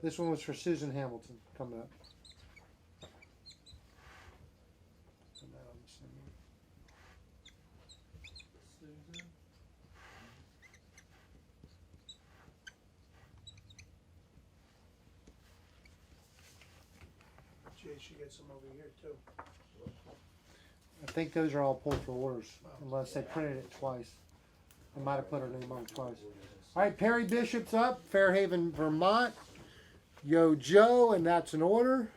This one was for Susan Hamilton coming up. Put that on the same one. Jay should get some over here too. I think those are all pulled for orders, unless they printed it twice. They might have put her name on it twice. All right, Perry Bishop's up, Fairhaven, Vermont. Yo Joe, and that's an order.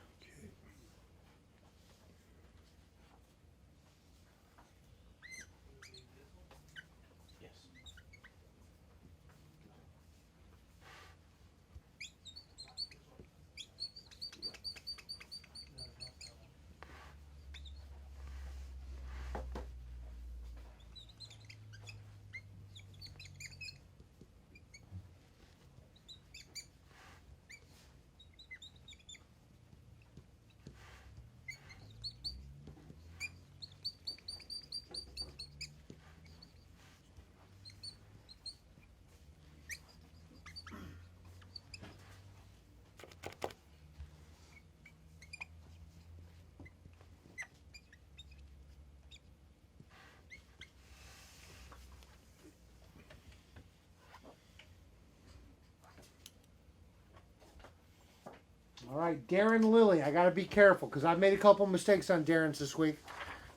All right, Darren Lilly. I got to be careful because I've made a couple mistakes on Darren's this week.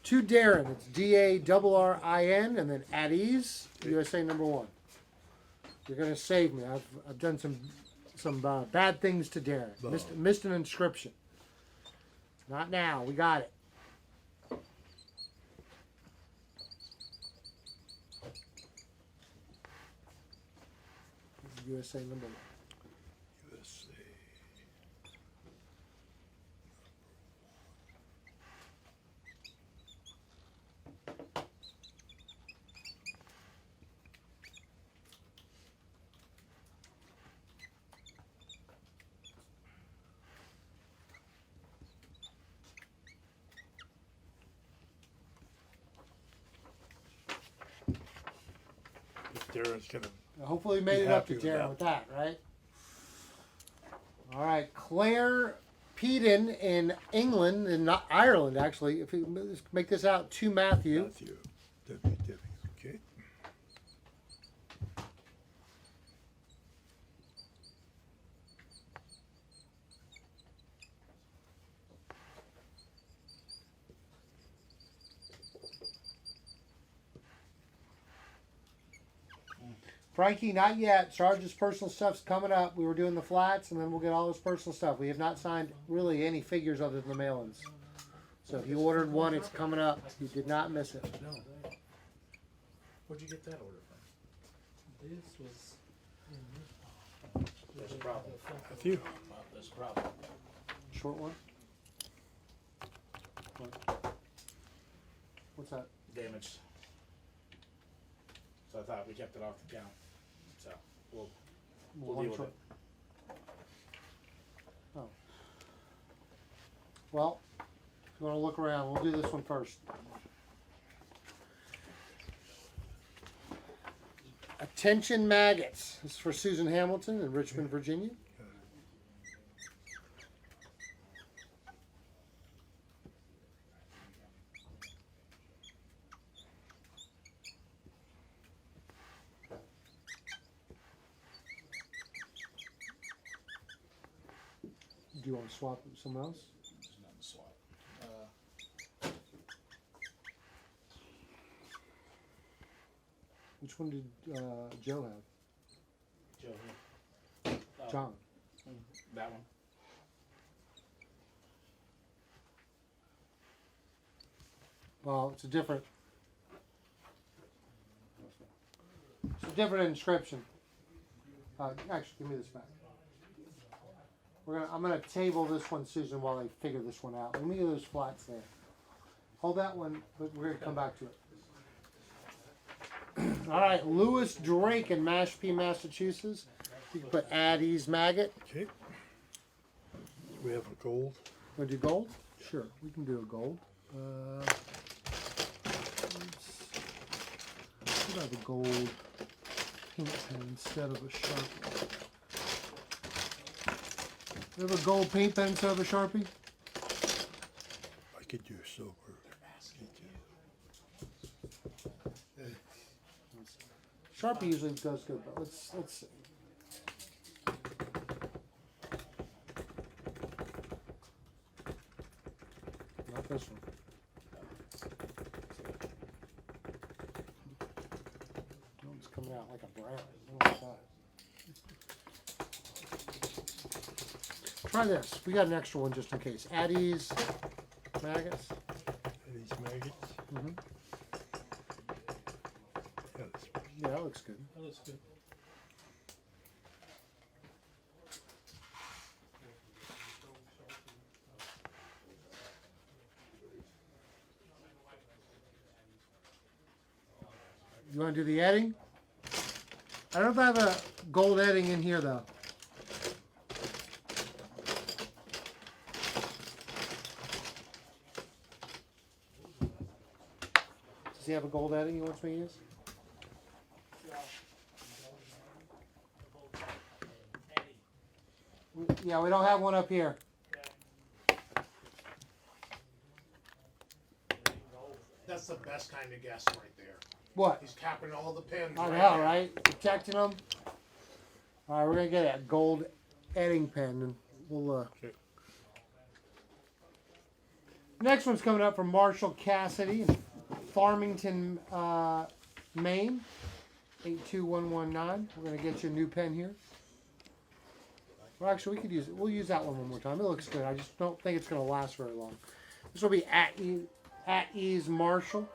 To Darren, it's DARRIN and then at ease, USA number 1. You're going to save me. I've done some bad things to Darren. No. Missed an inscription. Not now. We got it. USA number 1. USA. Darren's gonna. Hopefully we made Be it up to happy with Darren that. with that, right? All right, Claire Peden in England, and not Ireland, actually. If we let's make this out to Matthew. Matthew. Debbie. Okay. Frankie, not yet. Sarge's personal stuff's coming up. We were doing the flats, and then we'll get all his personal stuff. We have not signed really any figures other than the mail-ins. So if you ordered one, it's coming up. You did not miss it. No. Where'd you get that order from? This was in this. There's a problem. Matthew. Well, there's a problem. Short one? What? What's that? Damaged. So I thought we kept it off the count. So we'll One deal with short. it. Oh. Well, if you want to look around, we'll do this one first. Attention maggots. This is for Susan Hamilton in Richmond, Virginia. Do you want to swap with someone else? There's nothing to swap. Which one did Joe have? Joe here. Oh, John. That one. Well, it's a different inscription. Actually, give me this back. I'm gonna table this one, Susan, while they figure this one out. Let me get those flats there. Hold that one, but we're gonna come back to it. All right, Lewis Drake in Mashpee, Massachusetts. You can put Addie's maggot. Okay. We have a gold. Want to do gold? Sure, we can do a gold. Let's have a gold paint pen instead of a Sharpie. You have a gold paint pen instead of a Sharpie? I could do silver. Sharpie usually does good, but let's see. Not this one. Oh, it's coming out like a brown. I don't like that. Try this. We got an extra one just in case. Addie's maggots. And these maggots. Mm-hmm. Yeah, that's Yeah, that looks good. That looks good. You want to do the edding? I don't know if I have a gold edding in here though. Does he have a gold edding he wants me to use? Yeah, we don't have one up here. That's the best kind of guess right there. What? He's capping all the pins. I right know, now. right? Protecting them. All right, we're gonna get a gold edding pen, and we'll Next one's coming up from Marshall Cassidy in Farmington, Maine. 82119. We're going to get you a new pen here. Well, actually, we could use it. We'll use that one more time. It looks good. I just don't think it's going to last very long. This will be at ease Marshall.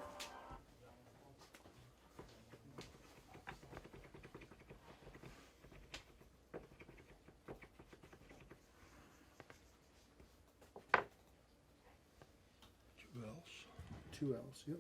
Two L's. 2 L's. Yep.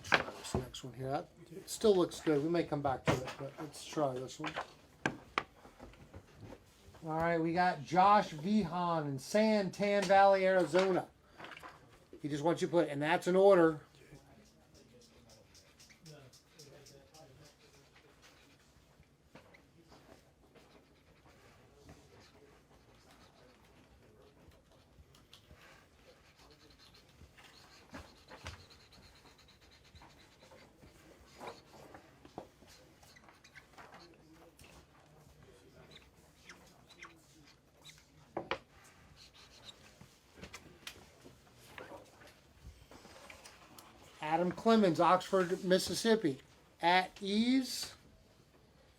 Try this next one here. That still looks good. We may come back to it, but let's try this one. All right, we got Josh Vihan in Santan Valley, Arizona. He just wants you to put, and that's an order. Adam Clemens, Oxford, Mississippi. At ease,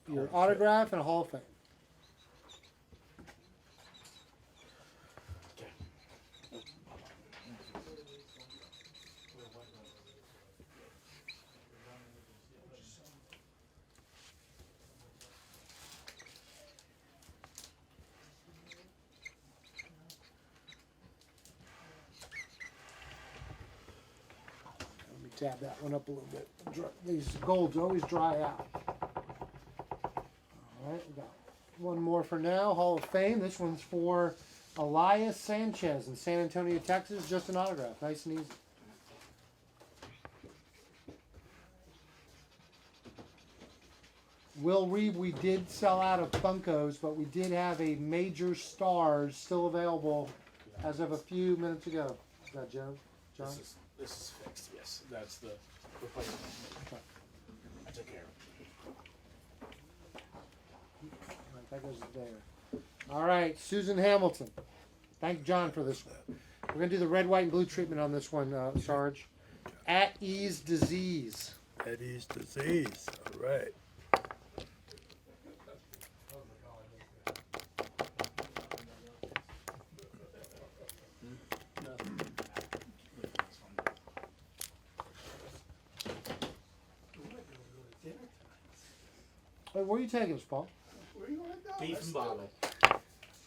your autograph and a Hall of Fame. Let me tab that one up a little bit. These golds always dry out. All right, we got one more for now. Hall of Fame. This one's for Elias Sanchez in San Antonio, Texas. Just an autograph. Nice and easy. Will Reeve, we did sell out of Funkos, but we did have a Major Stars still available as of a few minutes ago. Is that Joe? John? This is fixed, yes. That's the replacement. I took care of it. Alright, that goes there. All right, Susan Hamilton. Thank John for this one. We're going to do the red, white, and blue treatment on this one, Sarge. At Ease Disease. Eddie's disease. All right. Wait, where are you taking us, Paul? Where you wanna go? Beef Let's and do bottle. it.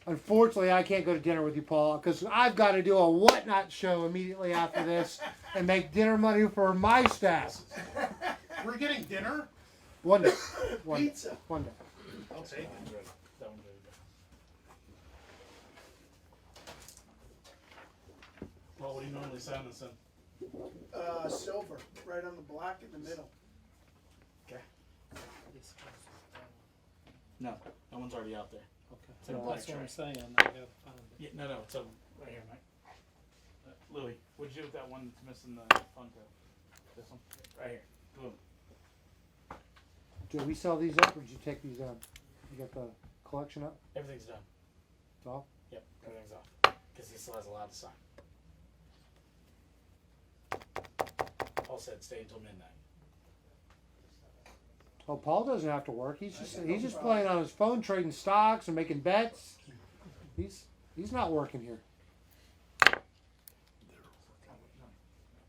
Unfortunately, I can't go to dinner with you, Paul, because I've got to do a whatnot show immediately after this and make dinner money for my staff. We're getting dinner? One day. One day. Pizza. One day. I'll take it. That one's ready to go. Well, what do you normally sign this in? Silver, right on the black in the middle. Okay. No, that one's already out there. Okay. It's in a black That's what I'm tray. saying. I gotta find it. Yeah, no, it's right here, Mike. Louis, what'd you do with that one that's missing the Funko? This one? Right here. Boom. Did we sell these up, or did you take these down? You got the collection up? Everything's done. It's off? Yep, everything's off. Because he still has a lot to sign. Paul said stay until midnight. Oh, Paul doesn't have to work. He's just playing on his phone, trading stocks and making bets. He's not working here.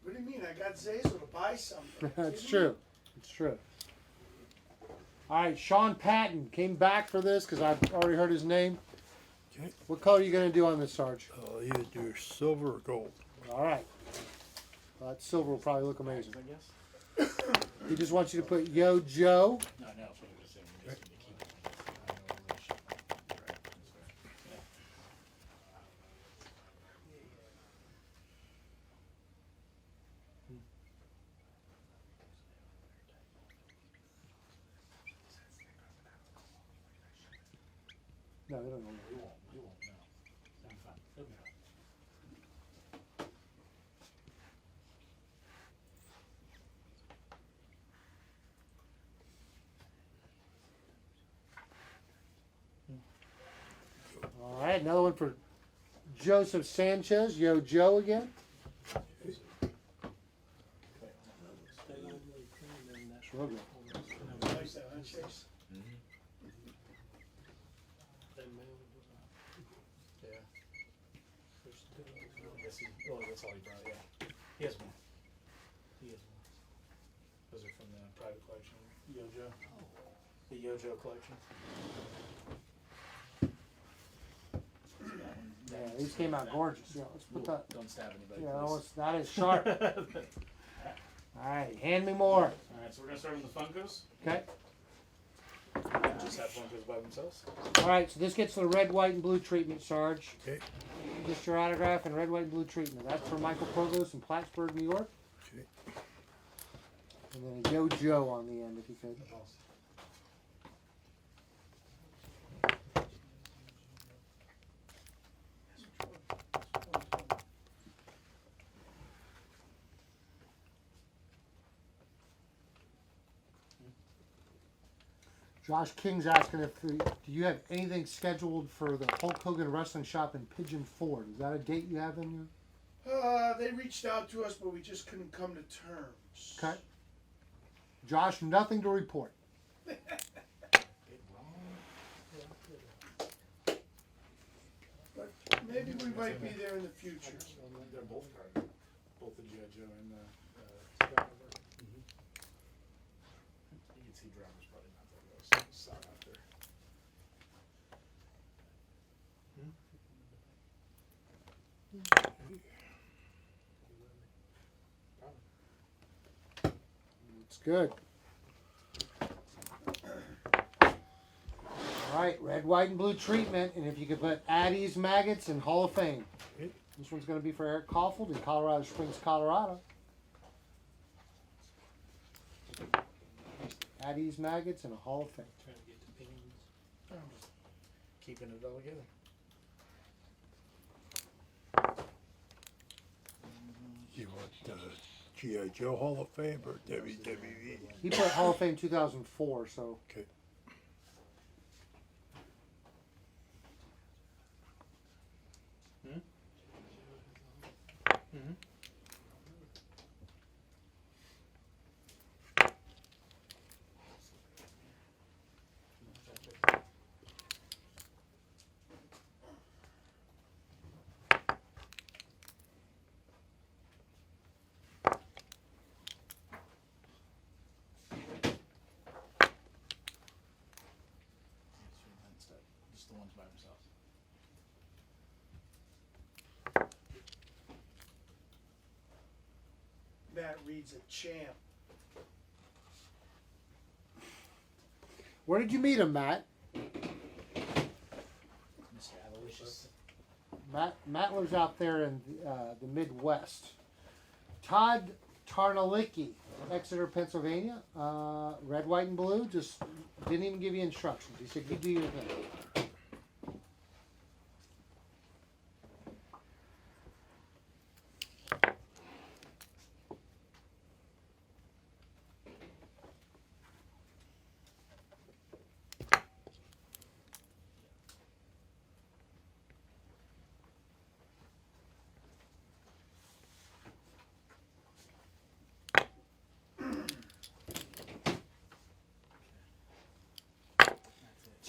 What do you mean? I got Zazel to buy something. That's true. It's true. All right, Sean Patton came back for this because I've already heard his name. Okay. What color are you going to do on this, Sarge? I'll either do silver or gold. All right. Well, that silver will probably look amazing. I guess? He just wants you to put Yo Joe. No, no, that's what he was saying. He just need to keep it. No, they don't know. We won't know. It'll be fine. It'll be fine. right, another one for Joseph Sanchez. Yo, Joe again. Sure. Nice that, huh, Chase? Yeah. I guess that's all he brought, yeah. He has one. He has one. Those are from the private collection. Yojo. The Yojo collection. Yeah, these came out gorgeous. Yeah, let's put that. Don't stab anybody. Yeah, please. that is sharp. All right, hand me more. Alright, so we're gonna start with the Funkos. Okay. Just have Funkos by themselves. All right, so this gets the red, white, and blue treatment, Sarge. Okay. Just your autograph and red, white, and blue treatment. That's for Michael Provost in Plattsburgh, New York. Okay. And then a Yo Joe on the end, if you could. Josh King's asking if do you have anything scheduled for the Hulk Hogan Wrestling Shop in Pigeon Forge? Is that a date you have in your? They reached out to us, but we just couldn't come to terms. Okay. Josh, nothing to report. But maybe we might be there in the future. They're both card. Both the G.I. Joe and the Driver. You can see Driver's probably not that well. Saw it out there. It's good. All right, red, white, and blue treatment. And if you could put Addie's Maggots in Hall of Fame. Okay. This one's going to be for Eric Caulfield in Colorado Springs, Colorado. Addie's Maggots in a Hall of Fame. Trying to get to pins. Keeping it all together. You want G.I. Joe Hall of Fame or WWE? He put Hall of Fame 2004, so. Okay. Just the ones by themselves. Matt Reed's a champ. Where did you meet him, Matt? Mr. Avalicious. Matt lives out there in the Midwest. Todd Tarnalicki, Exeter, Pennsylvania. Red, white, and blue. Just didn't even give you instructions. He said, you do your thing.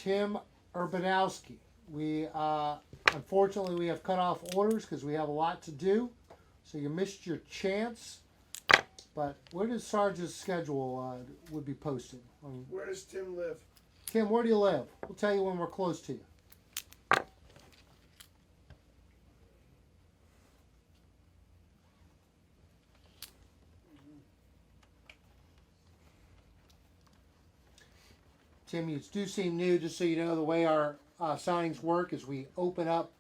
Tim Urbanowski. We unfortunately we have cut off orders because we have a lot to do, so you missed your chance. But where does Sarge's schedule would be posted? Where does Tim live? Tim, where do you live? We'll tell you when we're close to you. Tim, you do seem new, just so you know, the way our signings work is we open up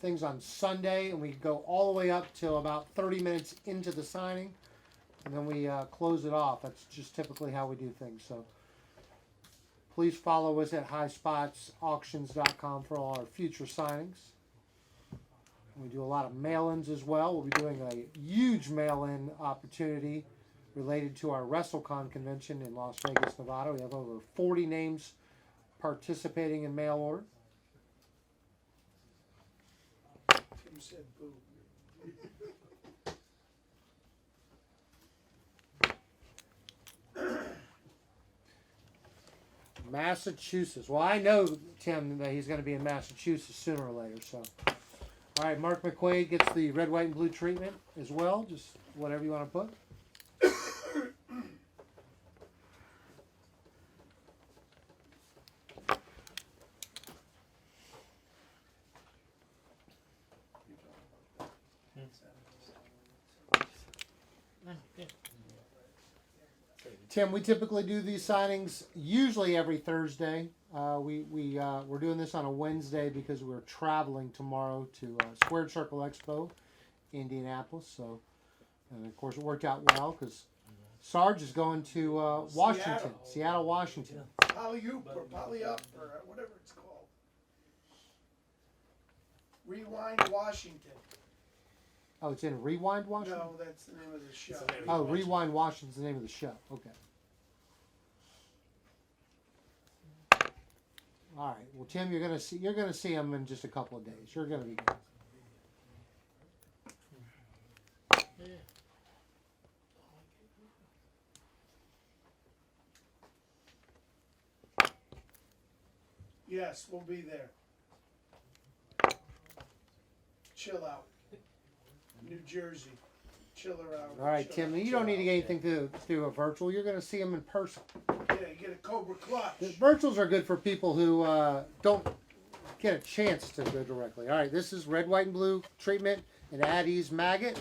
things on Sunday and we go all the way up till about 30 minutes into the signing, and then we close it off. That's just typically how we do things. So please follow us at highspotsauctions.com for all our future signings. We do a lot of mail-ins as well. We'll be doing a huge mail-in opportunity related to our WrestleCon convention in Las Vegas, Nevada. We have over 40 names participating in mail order. said boo. Massachusetts. Well, I know, Tim, that he's going to be in Massachusetts sooner or later. So, all right, Mark McQuaid gets the red, white, and blue treatment as well. Just whatever you want to put. Tim, we typically do these signings usually every Thursday. We're doing this on a Wednesday because we're traveling tomorrow to Squared Circle Expo, Indianapolis. So, and of course, it worked out well because Sarge is going to Washington, Seattle, Washington. Poly-oop or poly-up or whatever it's called. Rewind Washington. Oh, it's in Rewind Washington? No, that's the name of the show. Oh, Rewind Washington's the name of the show. Okay. All right. Well, Tim, you're gonna see him in just a couple of days. You're gonna be good. Yes, we'll be there. Chill out. New Jersey. Chiller out. All right, Tim. You don't need to get anything through a virtual. You're gonna see him in person. Yeah, you get a Cobra Clutch. The virtuals are good for people who don't get a chance to go directly. All right, this is red, white, and blue treatment and At Ease Maggot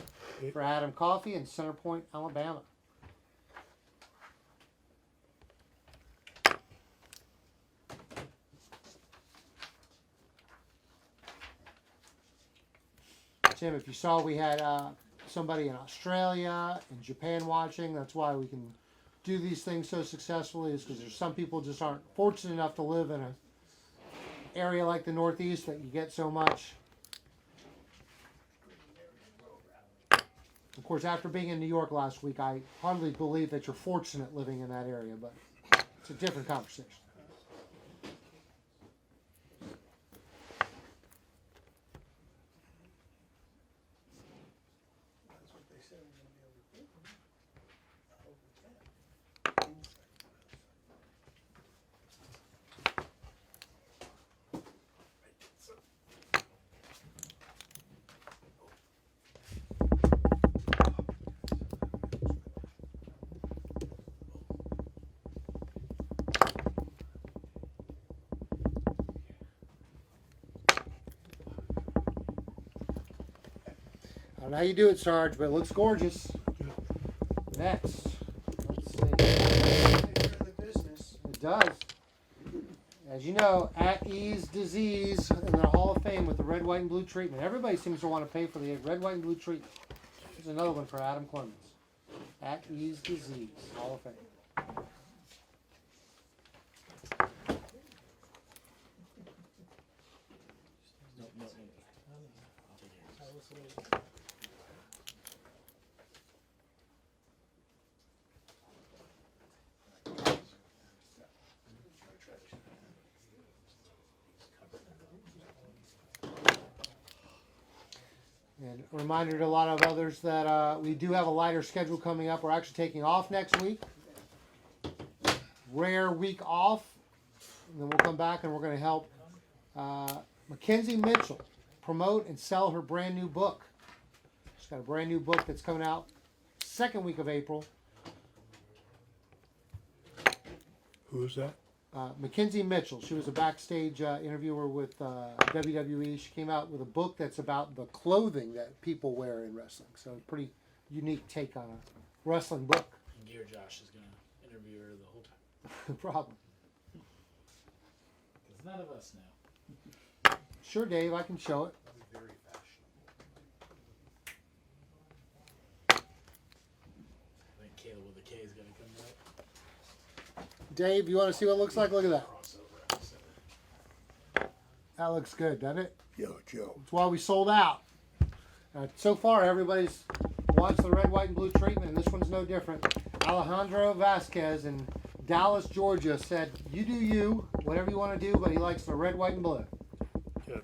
for Adam Coffey in Center Point, Alabama. Tim, if you saw, we had somebody in Australia and Japan watching. That's why we can do these things so successfully, is because there's some people just aren't fortunate enough to live in an area like the Northeast that you get so much. Of course, after being in New York last week, I hardly believe that you're fortunate living in that area, but it's a different conversation. That's what they said we're going to be able to do. I hope we can. I don't know how you do it, Sarge, but it looks gorgeous. Next, let's see. Take care of the business. It does. As you know, At Ease Disease in the Hall of Fame with the red, white, and blue treatment. Everybody seems to want to pay for the red, white, and blue treatment. Here's another one for Adam Clemens. At Ease Disease, Hall of Fame. And a reminder to a lot of others that we do have a lighter schedule coming up. We're actually taking off next week. Rare week off. And then we'll come back and we're going to help Mackenzie Mitchell promote and sell her brand new book. She's got a brand new book that's coming out second week of April. Who is that? Mackenzie Mitchell. She was a backstage interviewer with WWE. She came out with a book that's about the clothing that people wear in wrestling. So a pretty unique take on a wrestling book. And Gear Josh is going to interview her the whole time. No problem. Because none of us know. Sure, Dave, I can show it. Very fashionable. I think Caleb with a K is going to come back. Dave, you want to see what it looks like? Look at that. Crossover episode. That looks good, doesn't it? Yo, Joe. That's why we sold out. So far, everybody's watched the red, white, and blue treatment, and this one's no different. Alejandro Vasquez in Dallas, Georgia said, "You do you, whatever you want to do," but he likes the red, white, and blue. Good.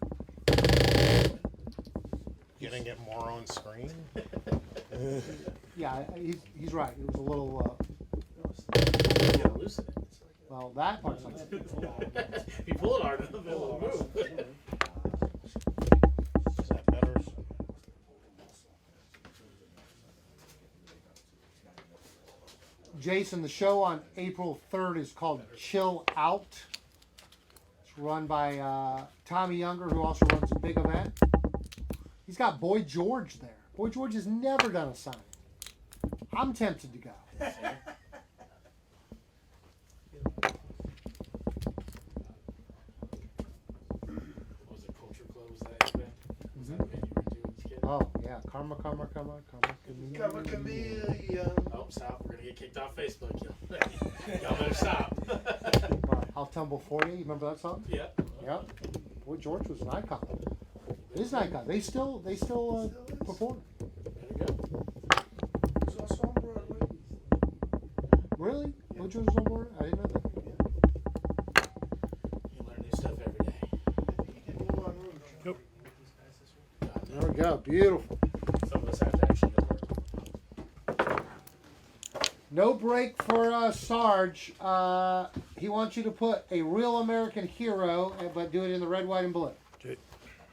didn't get more on screen. Yeah, he's right. It was a little. Yeah, loosen it. Well, that part's like. If you pull it hard enough, it'll move. Is that better? Jason, the show on April 3rd is called Chill Out. It's run by Tommy Younger, who also runs a big event. He's got Boy George there. Boy George has never done a signing. I'm tempted to go. Was it Culture Club? Was that event? Was that event you were doing as a kid? Oh, yeah. Karma. Come a chameleon. Oh, stop. We're going to get kicked off Facebook. Y'all better stop. I'll tumble for you. You remember that song? Yep. Yeah. Boy George was an icon. It is an icon. They still perform. There you go. It's also on Broadway. Really? Boy George was on board? I didn't know that. You learn new stuff every day. He did Moulin Rouge. Yep. There we go. Beautiful. Some of us have to actually go work. No break for Sarge. He wants you to put a real American hero, but do it in the red, white, and blue. Okay.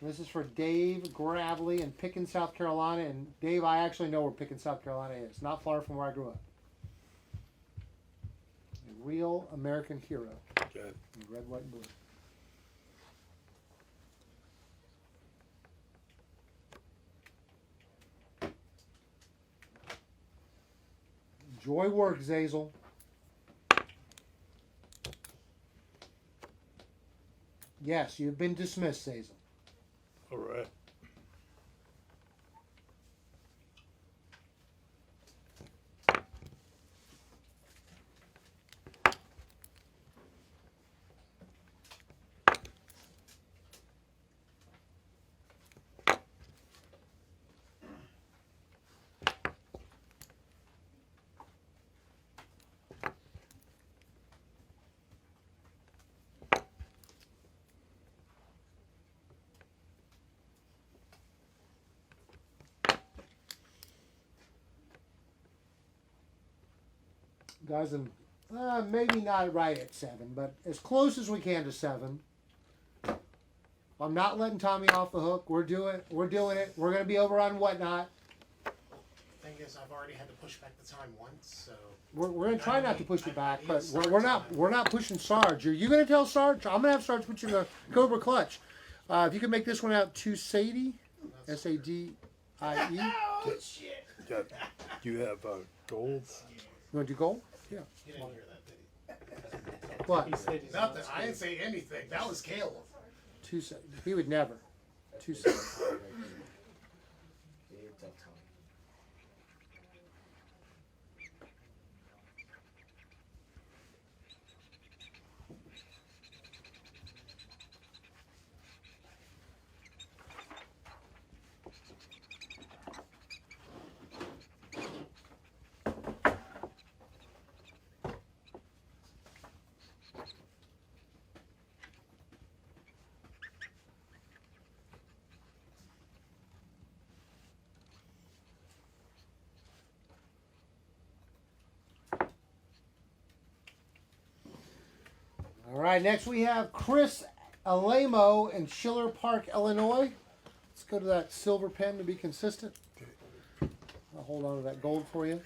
This is for Dave Gravely in Pickens, South Carolina. And Dave, I actually know where Pickens, South Carolina is. Not far from where I grew up. A real American hero. Okay. In red, white, and blue. Enjoy work, Zazel. Yes, you've been dismissed, Zazel. All right. Guys, I'm maybe not right at 7, but as close as we can to 7. I'm not letting Tommy off the hook. We're doing it. We're going to be over on Whatnot. Thing is, I've already had to push back the time once, so We're going to try not to push it back, I but need we're not pushing Sarge. Are you going to tell Sarge? I'm going to have Sarge put you in the Cobra Clutch. If you can make this one out to Sadie, Sadie. Oh, shit. Got, you have gold? You want to do gold? Yeah. you didn't hear that, did What? He said he's you? Nothing. I didn't say anything. That was Caleb. 2 seconds. He would never. 2 seconds. All right, next we have Chris Alamo in Schiller Park, Illinois. Let's go to that silver pen to be consistent. I'll hold on to that gold for you.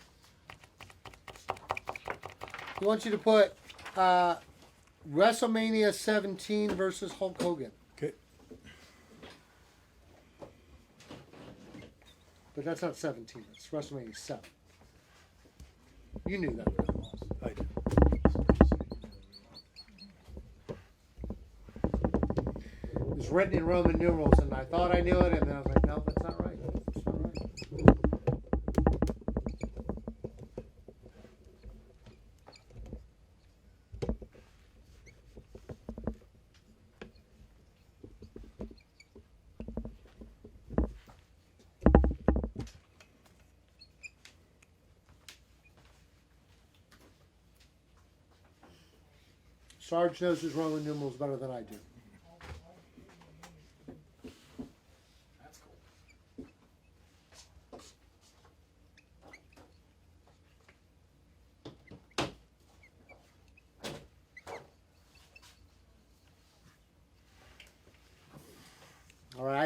He wants you to put WrestleMania 17 versus Hulk Hogan. Okay. But that's not 17. It's WrestleMania 7. You knew that. I did. It was written in Roman numerals, and I thought I knew it, and then I was like, no, that's not right. That's not right. Sarge knows his Roman numerals better than I do. That's cool.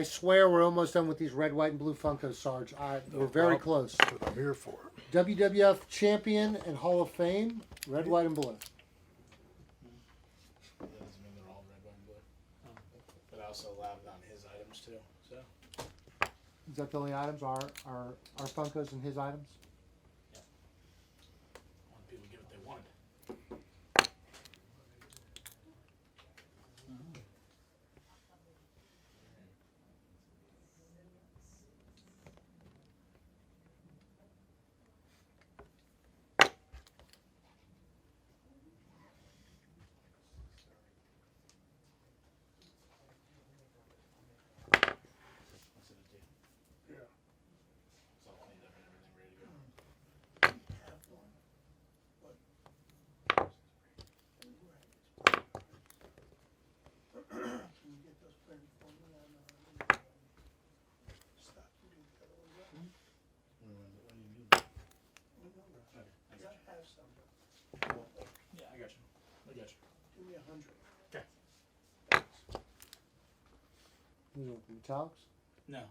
I swear we're almost done with these red, white, and blue Funkos, Sarge. We're very close. That's what I'm here for. WWF Champion and Hall of Fame, red, white, and blue. That doesn't mean they're all red, white, and blue. But I also allowed it on his items too. So Is that the only items? Our Funkos and his items? I want people to get what they wanted. What's it do? Yeah. It's all cleaned up and everything ready to go. Can you get those printed for me on stock? You can get the other ones out. What do you need? No, no, no. Okay, I I got you. have some, but Yeah, I got you. I got you. give me 100. These are the metallics? No,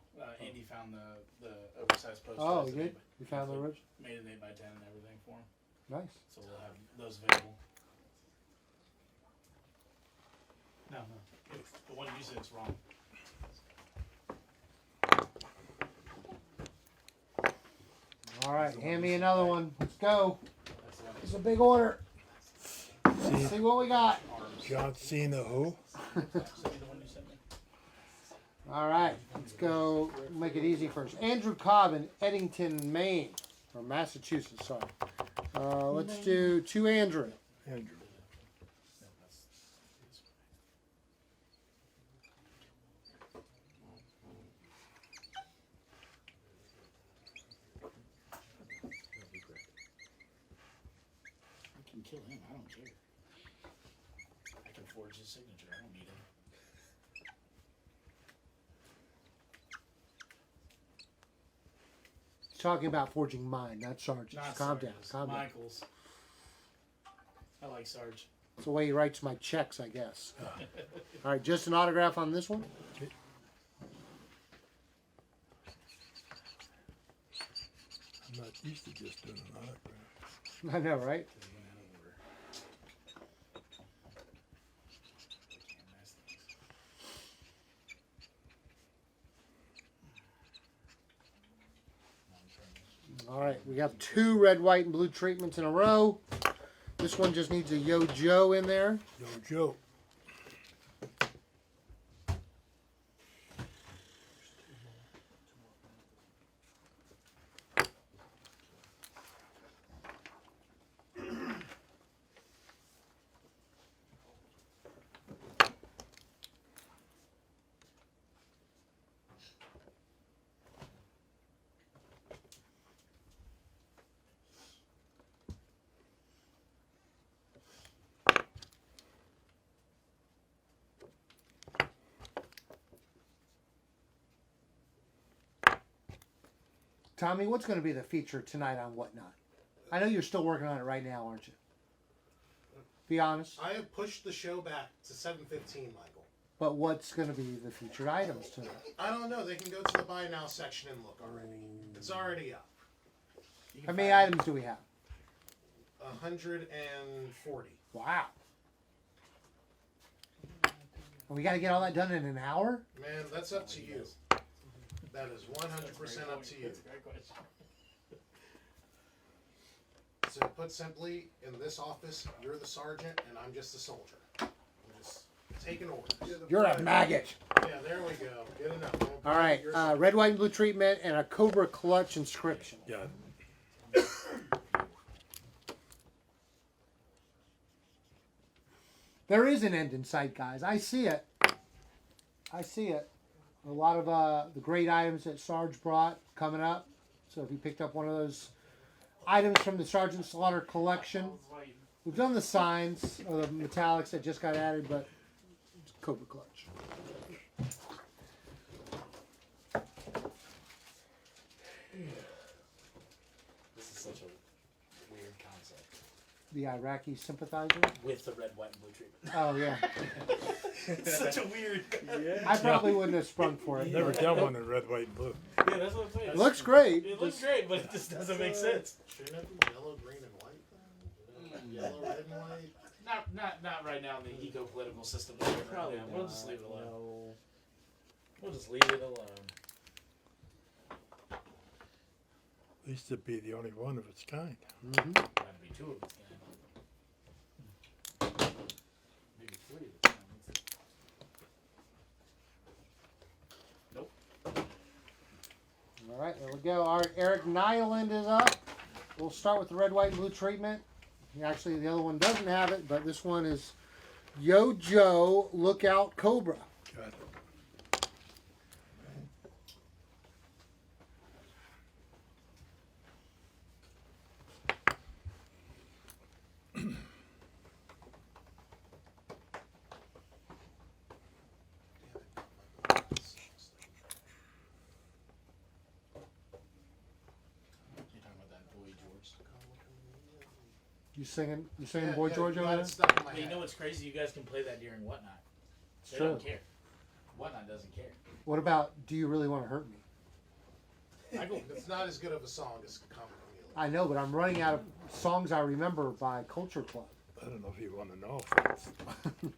Andy found the oversized poster. Oh, as you an did? You found the original? Made an 8x10 and everything for him. Nice. So we'll have those available. No, the one you said is wrong. All right, hand me another one. Let's go. That's the one It's a big order. See, Let's see what we got. arms. John Cena, who? Send me the one you sent me. All right, let's go. Make it easy first. Andrew Cobb in Eddington, Maine, or Massachusetts. Sorry. Let's do to Andrew. Andrew. No, that's his. I can kill him. I don't care. I can forge his signature. I don't need him. Talking about forging mine, not Sarge's. Not Calm down. Sarge's, Calm down. Michael's. I like Sarge. It's the way he writes my checks, I guess. All right, just an autograph on this one. I'm not used to just doing an autograph. I know, right? Because he went out of order. Can't mess things. All right, we have 2 red, white, and blue treatments in a row. This one just needs a Yo Joe in there. Yo, Joe. Tommy, what's going to be the feature tonight on Whatnot? I know you're still working on it right now, aren't you? Be honest. I have pushed the show back to 7:15, Michael. But what's going to be the featured items tonight? I don't know. They can go to the buy now section and look already. It's already up. You How can many find items do we have? 140. Wow. And we got to get all that done in an hour? Man, that's up to you. That is 100% up to you. That's a great question. So put simply, in this office, you're the sergeant and I'm just the soldier. I'm just taking orders. You're a maggot. Yeah, there we go. Good enough. All right, red, white, and blue treatment and a Cobra Clutch inscription. Yeah. There is an end in sight, guys. I see it. I see it. A lot of the great items that Sarge brought coming up. So if you picked up one of those items from the Sergeant Slaughter collection, we've done the signs or the metallics that just got added, but it's Cobra Clutch. This is such a weird concept. The Iraqi sympathizer. with the red, white, and blue treatment. Oh yeah. It's such a weird. I probably wouldn't have sprung for it. Never done one in red, white, and blue. Yeah, that's what I'm saying. It looks great. It looks great, but it just doesn't make sense. Shouldn't it be yellow, green, and white? Then? Yellow, red, and white. Not right now in the eco-political system. That we're in right now. We'll just leave it alone. No. We'll just leave it alone. At least it'd be the only one of its kind. Mm-hmm. Might be two of its kind. Maybe three of its kind. Nope. All right, there we go. All right, Eric Nyland is up. We'll start with the red, white, and blue treatment. Actually, the other one doesn't have it, but this one is Yo Joe Lookout Cobra. Got it. You're talking about that Boy George. You singing Boy Yeah, George you over got there? it stuck in my But you head. know what's crazy? You guys can play that during Whatnot. It's They true. don't care. Whatnot doesn't care. What about Do You Really Want to Hurt Me? I go. It's not as good of a song as Comic Chameleon. I know, but I'm running out of songs I remember by Culture Club. I don't know if you want to know. I don't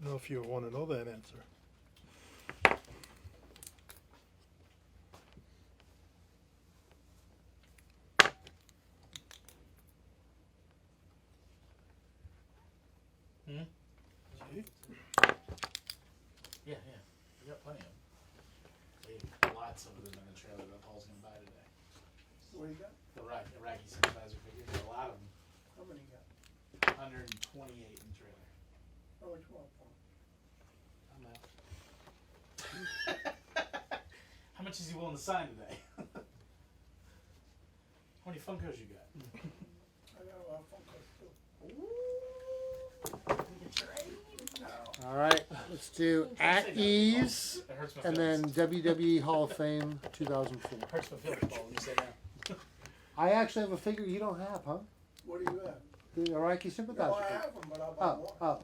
know if you want to know that answer. Hmm? See? Yeah, yeah. We got plenty of them. We have lots of them in the trailer that Paul's gonna buy today. What do you got? The Iraqi sympathizer figures. A lot of them. How many you got? 128 in the trailer. How much more? I'm out. How much is he willing to sign today? How many Funkos you got? I got a lot of Funkos too. All right, let's do At Ease That hurts my and then feelings. WWE Hall of Fame 2004. Hurts my feelings, Paul, when you say that. I actually have a figure you don't have, huh? What do you have? The Iraqi sympathizer. No, I figure. have them, but I'll buy Oh, more. oh.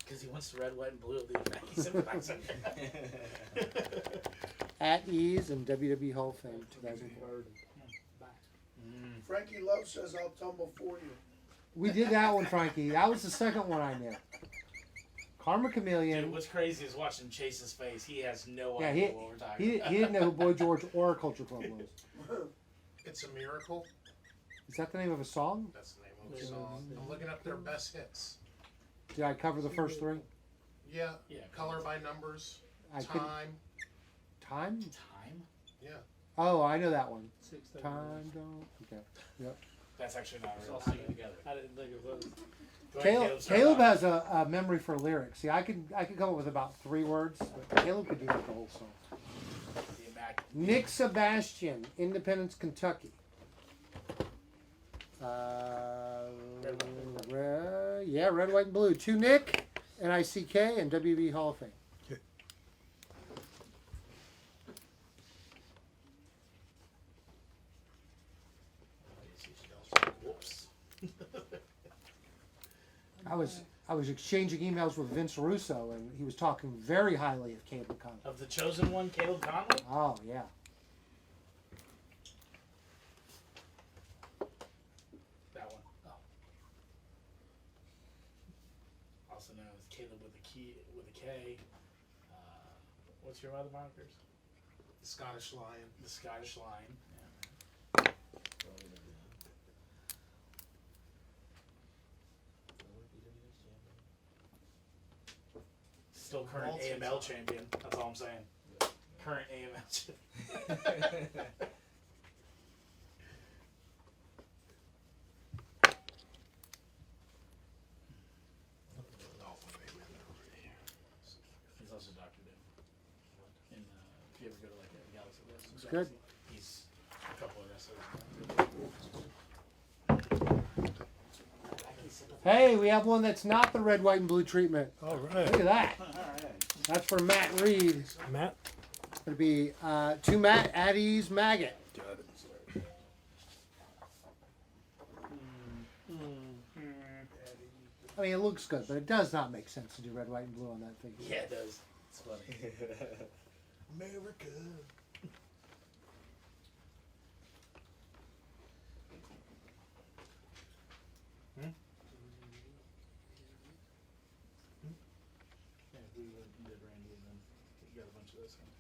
Because he wants the red, white, and blue of the Iraqi sympathizer. At Ease and WWE Hall of Fame 2004. Frankie Love says I'll tumble for you. We did that one, Frankie. That was the second one I knew. Karma Chameleon. Dude, what's crazy is watching Chase's face. He has no Yeah, idea what we're talking he about. didn't know who Boy George or Culture Club was. It's a Miracle. Is that the name of a song? That's the name of the song. I'm looking up their best hits. Did I cover the first three? Yeah. Yeah. Color by numbers. I couldn't. Time. Time? Time? Yeah. Oh, I know that one. 6 Time don't. Okay. Yep. That's actually not It's real. all singing together. I didn't think it was. Go ahead, Caleb, start Caleb off. has a memory for lyrics. See, I could come up with about 3 words, but Caleb could do like the whole song. The Immaculate. Nick Sebastian, Independence, Kentucky. Yeah, red, white, and blue. 2 Nick, NICK, and WB Hall of Fame. Whoops. I was exchanging emails with Vince Russo, and he was talking very highly of Caleb Conley. Of the chosen one, Caleb Conley? Oh yeah. That one. Oh. Also known as Caleb with a K. What's your other monikers? The Scottish Lion. The Scottish Lion. Still current AML champion. That's all I'm saying. Current AML champion. He's also Dr. Doom. And if you ever go to like a Galaxy West, It's good. He's a couple of wrestlers. Hey, we have one that's not the red, white, and blue treatment. All Look right. at that. That's for Matt Reed. Matt? It'll be 2 Matt at Ease Maggot. Got it. I mean, it looks good, but it does not make sense to do red, white, and blue on that thing. Yeah, it does. It's funny. America. Yeah, we did Randy, and then you got a bunch of this one.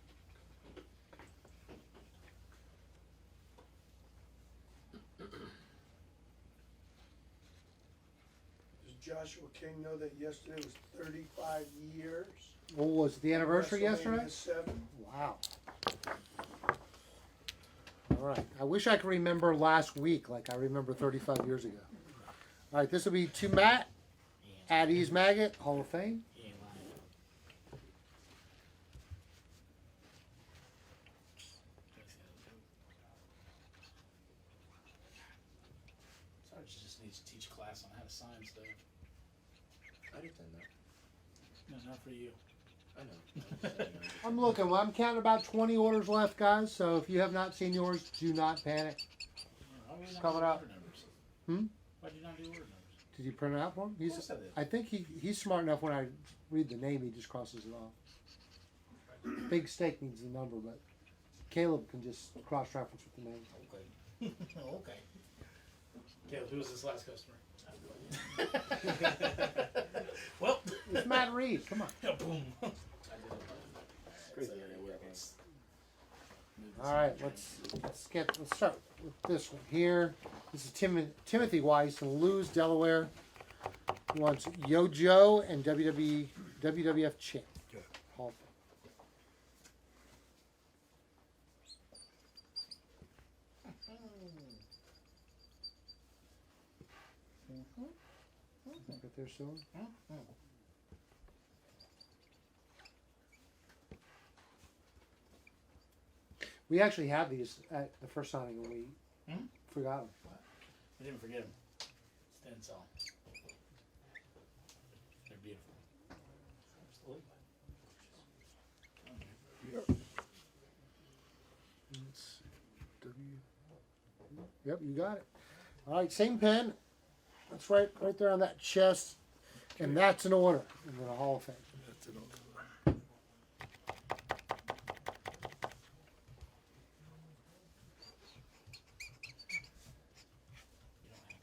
Does Joshua King know that yesterday was 35 years? What was the anniversary yesterday? WrestleMania 7. Wow. All right. I wish I could remember last week like I remember 35 years ago. All right, this will be to Matt at Ease Maggot, Hall of Fame. He ain't lying. Sarge just needs to teach a class on how to sign stuff. I understand that. No, not for you. I know. I understand. I'm looking. Well, I'm counting about 20 orders left, guys. So if you have not seen yours, do not panic. Why would you not Coming do up. order numbers? Hmm? Why'd you not do order numbers? Did you print it out for him? Of course I did. I think he's smart enough when I read the name, he just crosses it off. Big Steak needs the number, but Caleb can just cross-reference with the name. Okay. Okay. Caleb, who was this last customer? Well, It's Matt Reed. Come on. boom. Crazy area working. All right, let's start with this one here. This is Timothy Weiss in Lewes, Delaware. He wants Yo-Joe and WWF champ. Okay. Hall of Fame. Right there soon. We actually have these at the first signing and we forgot them. I didn't forget him. Stand tall. They're beautiful. Yep, you got it. All right, same pen. That's right there on that chest, and that's an order in the Hall of Fame. That's it. You don't have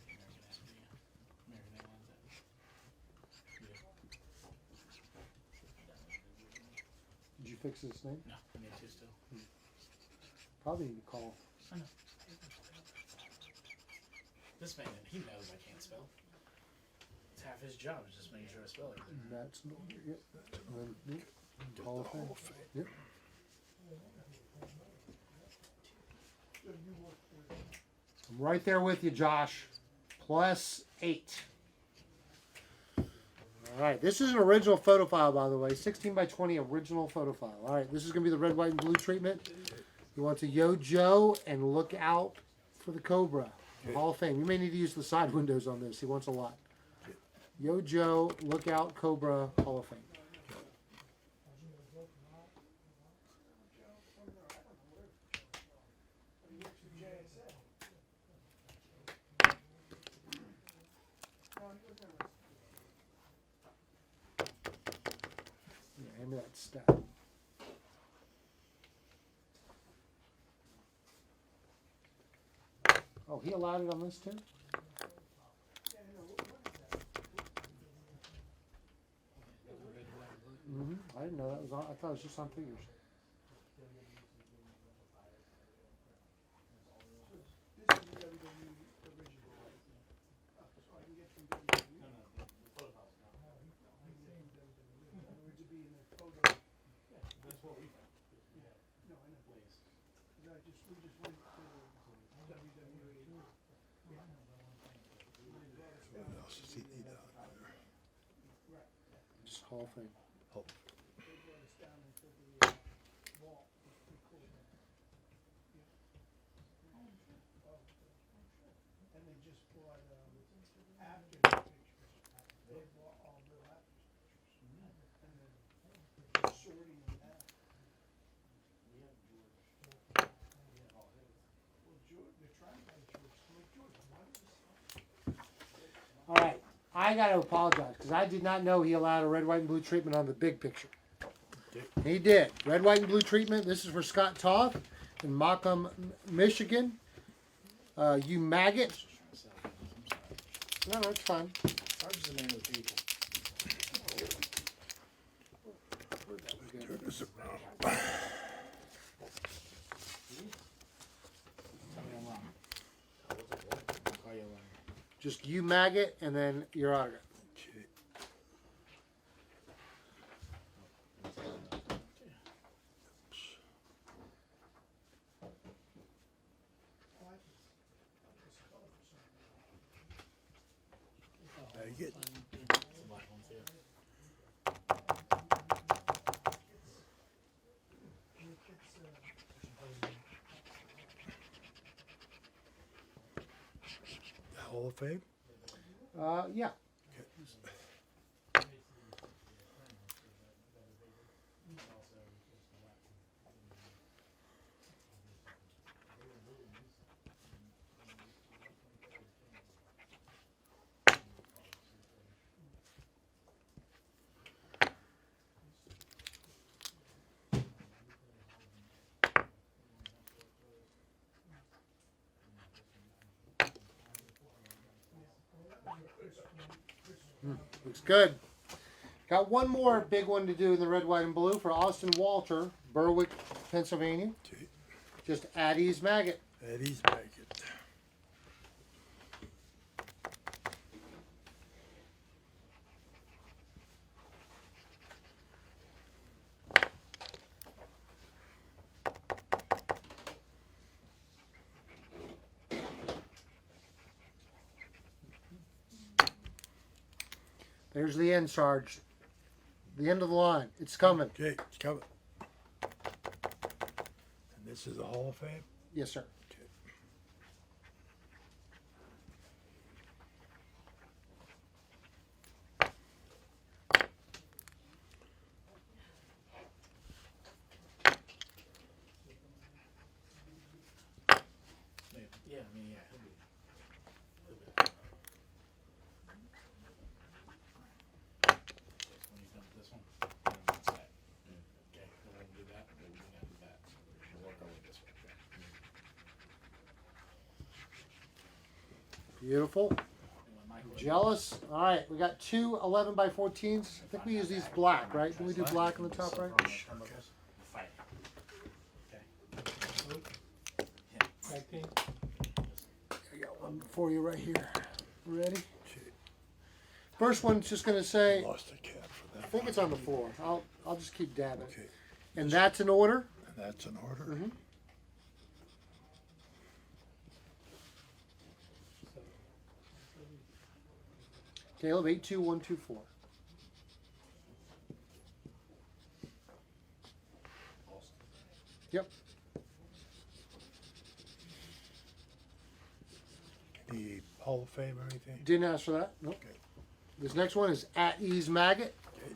the American Airlines app. Did you fix his name? No, I need to still. Probably need to call. This man, he knows I can't spell. It's half his job is just making sure I spell it. That's an order. Yep. And then, yep, Hall of Fame. Yep. I'm right there with you, Josh. +8. All right, this is an original photo file, by the way. 16 by 20 original photo file. All right, this is going to be the red, white, and blue treatment. He wants a Yo-Joe and look out for the Cobra. Hall of Fame. You may need to use the side windows on this. He wants a lot. Yo-Joe, look out, Cobra, Hall of Fame. Yeah, hand me that stack. Oh, he allowed it on this too? I didn't know that was on. I thought it was just on figures. This is the WWE original. So I can get from WWE. Would it be in a photo? That's what we found. No, I know. 'Cause we just went to WWE. What else does he need out there? Just Hall of Fame. Oh, They brought us down into the vault. It was pretty cool. Yeah. And they just bought after the pictures. They bought all the after pictures. And then they're sorting them now. Well, George, they're trying to buy George. I'm like, George, why do you All right. I I got to apologize because I did not know he allowed a red, white, and blue treatment on the big picture. He did. Red, white, and blue treatment. This is for Scott Toth in Markham, Michigan. You maggot. No, it's fine. Sarge's the name of the people. Turn this around. Tell me I'm wrong. I'll call you a liar. Just you maggot and then your autograph. Okay. Maggot. Some black ones here. Hall of Fame. Yeah. Looks good. Got one more big one to do in the red, white, and blue for Austin Walter, Berwick, Pennsylvania. Okay. Just Addie's maggot. Eddie's Maggot. There's the end, Sarge. The end of the line. It's coming. Okay, it's coming. And this is the Hall of Fame. Yes, sir. Okay. Maybe. Yeah, I mean, yeah, he'll be. When he's done with this one, then it's that. Okay, we're gonna do that, and we're gonna do that. We'll work our way this way. Okay. Beautiful. And when Michael- Jealous. All right, we got two 11 by 14s. I think we use these black, right? Did we do black on the top right? Fight. I got one for you right here. Ready? Okay. First one's just going to say, Lost a cap for I that. think it's on the floor. I'll just keep dabbing. Okay. And that's in order. And that's an order. Mhm. Caleb 82124. Yep. The Hall of Fame or anything? Didn't ask for that. Nope. Okay. This next one is At Ease Maggot. Okay.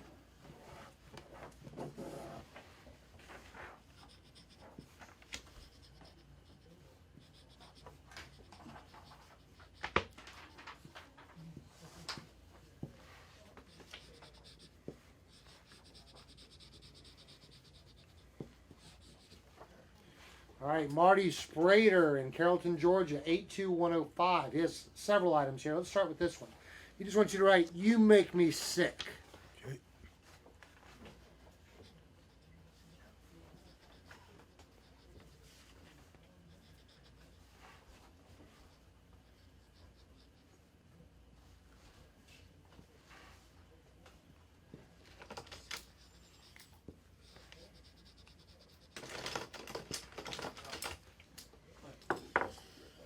All right, Marty Sprader in Carrollton, Georgia, 82105. He has several items here. Let's start with this one. He just wants you to write, "You make me sick." Okay.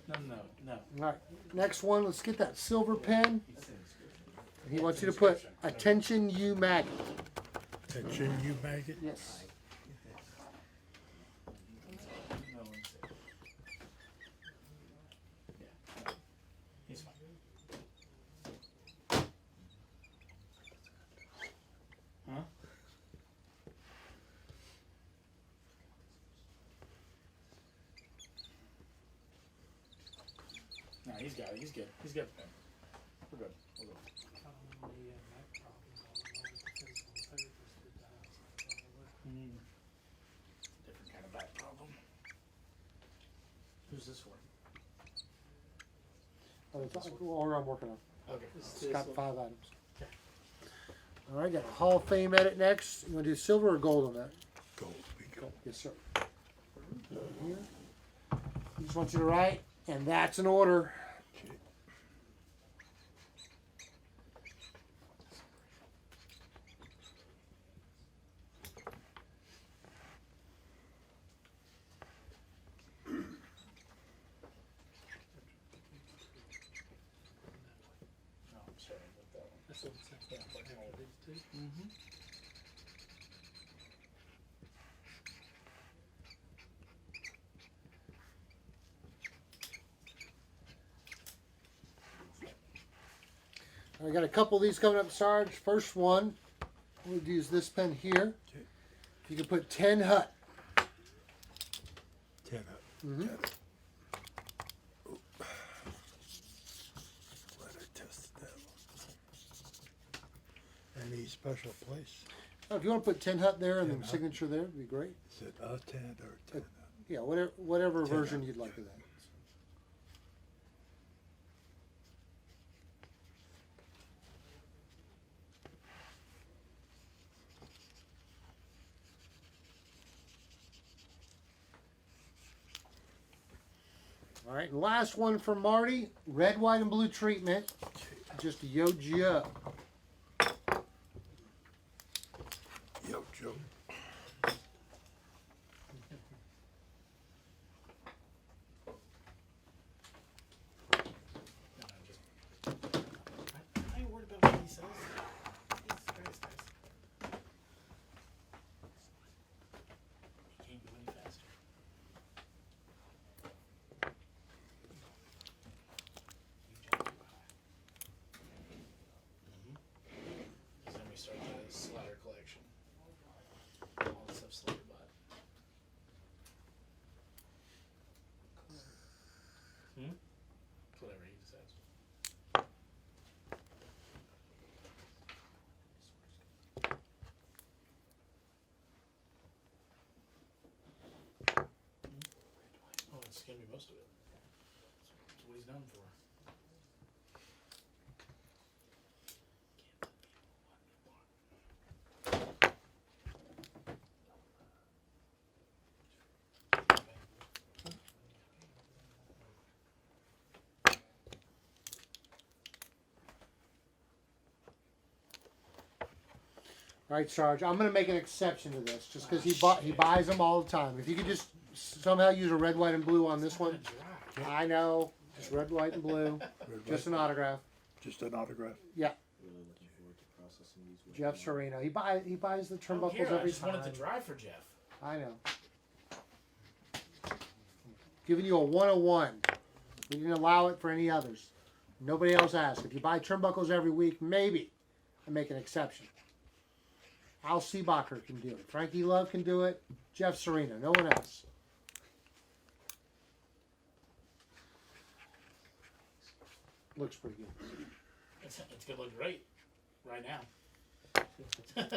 No. All right, next one. Let's get that silver pen. He wants you to put, "Attention, you maggot." Attention, you maggot. Yes. No one's safe. Yeah. He's fine. Huh? No, he's got it. He's good. He's good. We're good. We're good. this for? Oh, it's all I'm working on. Okay. It's got 5 items. All right, got a Hall of Fame edit next. You want to do silver or gold on that? Gold, we go. Yes, sir. Here. I just want you to write, and that's an order. Okay. No, I'm sorry about that one. That's what it says. Yeah, but hang on, these two. Mm-hmm. I got a couple of these coming up, Sarge. First one, we'll use this pen here. Okay. You can put 10 hut. 10 up. Mhm. 10 up. Oh. Glad I tested that one. Any special place? Oh, if you want to put 10 hut there and 10 then hut. signature there, it'd be great. Is it a 10 or 10 up? Yeah, whatever 10 version hut. you'd like of that. All right, and last one from Marty, red, white, and blue treatment. Just a Yo-Joe. Yo, Joe. I ain't worried about what he says. Jesus Christ, guys. He can't go any faster. You jump too high. Then we start the slider collection. All the stuff Slater bought. Whatever he decides. Oh, it's gonna be most of it. That's what he's done for. All right, Sarge, I'm going to make an exception to this just because he buys them all the time. If you could just somehow use a red, white, and blue on this one. Dry. I know. Just red, white, and blue. Red, Just white. an autograph. Just an autograph. Yeah, Really looking forward to processing these. with Jeff you. Sereno. He buys the I don't turnbuckles care, I every just time. want it to dry for Jeff. I know. Giving you a 101. We didn't allow it for any others. Nobody else asked. If you buy turnbuckles every week, maybe I make an exception. Al Seebacher can do it. Frankie Love can do it. Jeff Sereno. No one else. Looks pretty good. It's gonna look great right now. When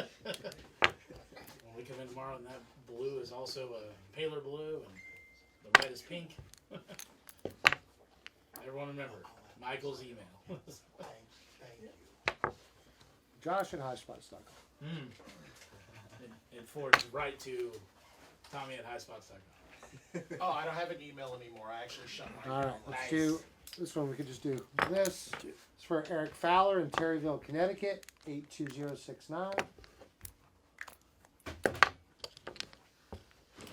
we come in tomorrow and that blue is also a paler blue and the red is pink. Everyone remember, Michael's email. Josh at highspots.com. It forwards right to Tommy at highspots.com. Oh, I don't have an email anymore. I actually shut my All right, email. let's do this one. We could just do this. It's for Eric Fowler in Terryville, Connecticut, 82069.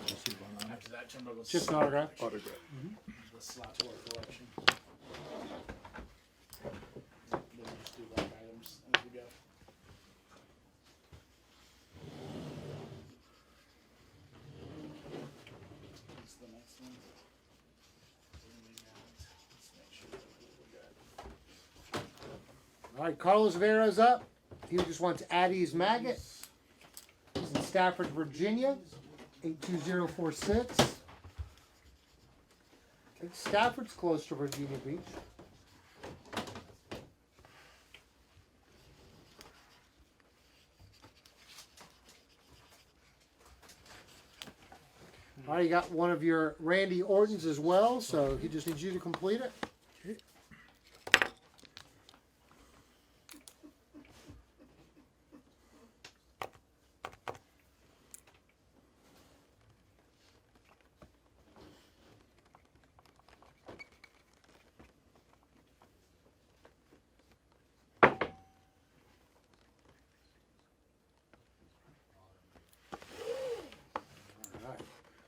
See one on it. After that, Turnbuckle Just an autograph. Autograph. the slot to our collection. Then we just do like items as we go. What's the next one? What do we got? Let's make sure that we got. All right, Carlos Vera's up. He just wants Addie's Maggot. He's in Stafford, Virginia, 82046. I think Stafford's close to Virginia Beach. All right, you got one of your Randy Ortons as well, so he just needs you to complete it.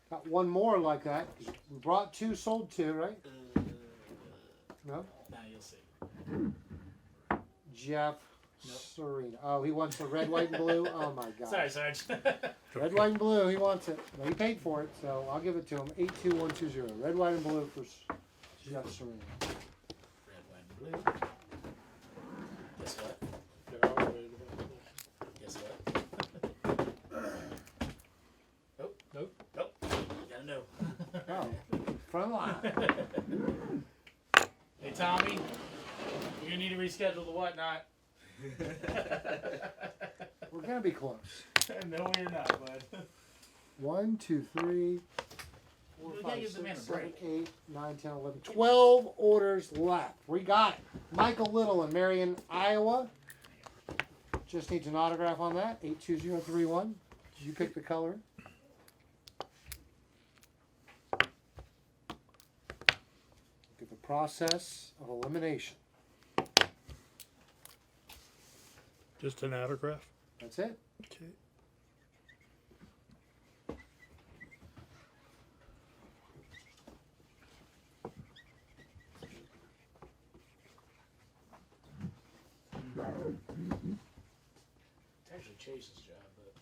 Got one more like that. We brought two, sold two, right? No? Now you'll see. Jeff Nope. Serena. Oh, he wants the red, white, and blue. Oh my God. Sorry, Sarge. Red, white, and blue. He wants it. Well, he paid for it, so I'll give it to him. 82120. Red, white, and blue for Jeff Serena. Red, white, and blue. Guess what? Guess what? Nope. Nope. Nope. You gotta know. Oh, front line. Hey, Tommy. You're gonna need to reschedule the whatnot. We're gonna be close. No, we're not, bud. 1, 2, 3, 4, We gotta 5, give the man 6, a 7, break. 8, 9, 10, 11, 12 orders left. We got it. Michael Little in Marion, Iowa. Just needs an autograph on that. 82031. Did you pick the color? Look at the process of elimination. Just an autograph? That's it. Okay. It's actually Chase's job, but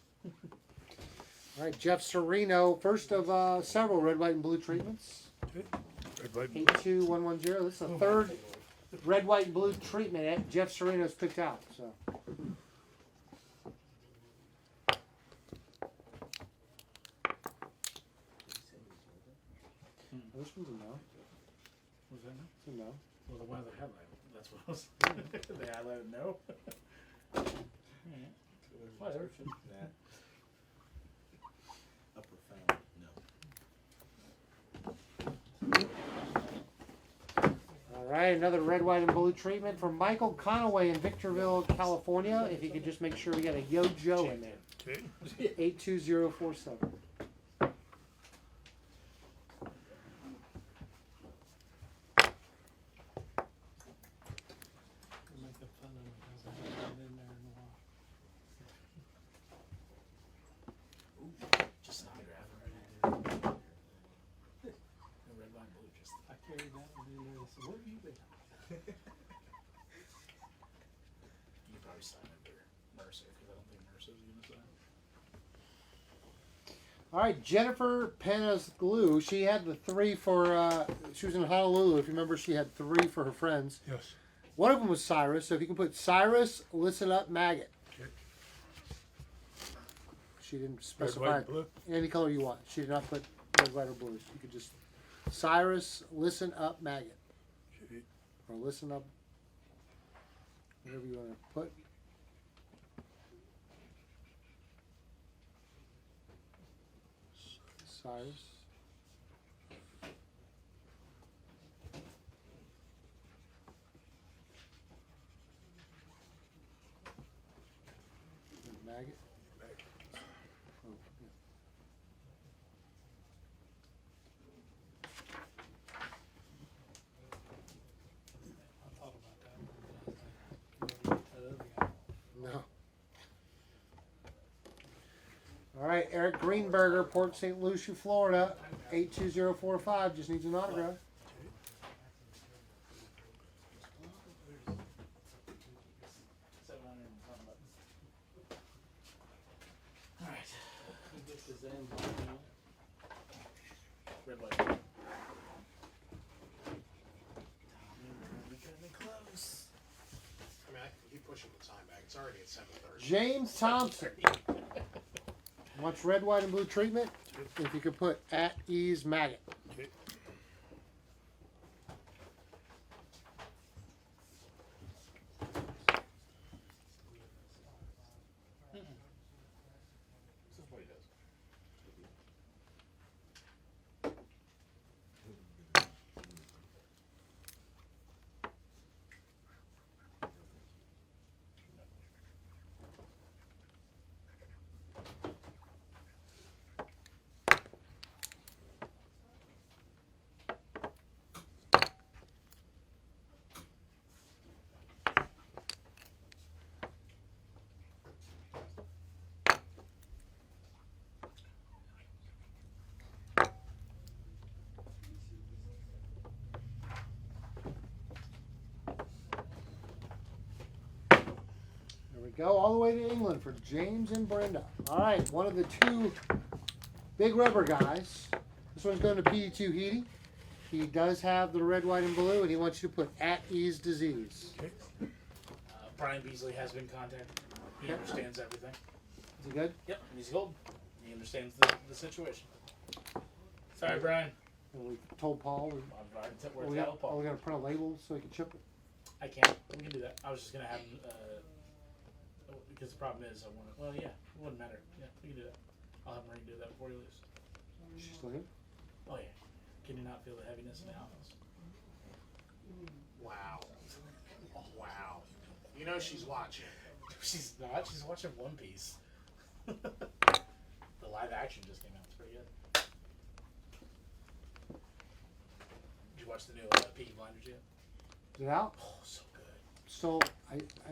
All right, Jeff Sereno, first of several red, white, and blue treatments. Okay. Red, white, 82110. This is the third red, white, and blue treatment that Jeff Sereno's picked out. So. This one's a no. was that no? It's a no. Well, the one that highlighted. That's what I was. They highlighted no. Whatever. That. A profound no. All right, another red, white, and blue treatment from Michael Conaway in Victorville, California. If you could just make sure we got a Yo Joe in there. Okay. 82047. Making fun of me because I haven't been in there in a while. Just an autograph. No red, white, and blue. Just. I carried that one in there and said, where have you been? You could probably sign under Mercer because I don't think Mercer's gonna sign. All right, Jennifer Pena's glue. She had the three for, she was in Honolulu. If you remember, she had three for her friends. Yes. One of them was Cyrus, so if you can put Cyrus, listen up, maggot. Okay. She didn't Red, specify white, blue. any color you want. She did not put red, white, or blue. You could just Cyrus, listen up, maggot. Okay. Or listen up, whatever you want to put. Cyrus. Maggot. Oh, yeah. I thought about that. But I was like, you know, that other guy. No. All right, Eric Greenberger, Port St. Lucie, Florida, 82045. Just needs an autograph. All right. He gets his ends on, you know. Red, white, blue. We could have been close. I mean, I can keep pushing the time back. It's already at 7:30. James Thompson wants red, white, and blue treatment. If you could put at ease maggot. Okay. This is what he does. go all the way to England for James and Brenda. All right, one of the two big rubber guys. This one's going to PD2 Heaty. He does have the red, white, and blue, and he wants you to put at ease disease. Okay. Brian Beasley has been contacted. He Okay. understands everything. Is he good? Yep, he's gold. He understands the situation. Sorry, Brian. And we told Paul We're we got, are we going to print a label so he can ship it? I can't. We can do that. I was just gonna have him, because the problem is I want to. Well, yeah, it wouldn't matter. Yeah, we can do that. I'll have Marie do that before he leaves. She's still here? Oh yeah. Can you not feel the heaviness in the house? Wow. Wow. You know she's watching. She's not. She's watching One Piece. The live action just came out. It's pretty good. Did you watch the new Peaky Blinders yet? Is it out? Oh, so good. Still,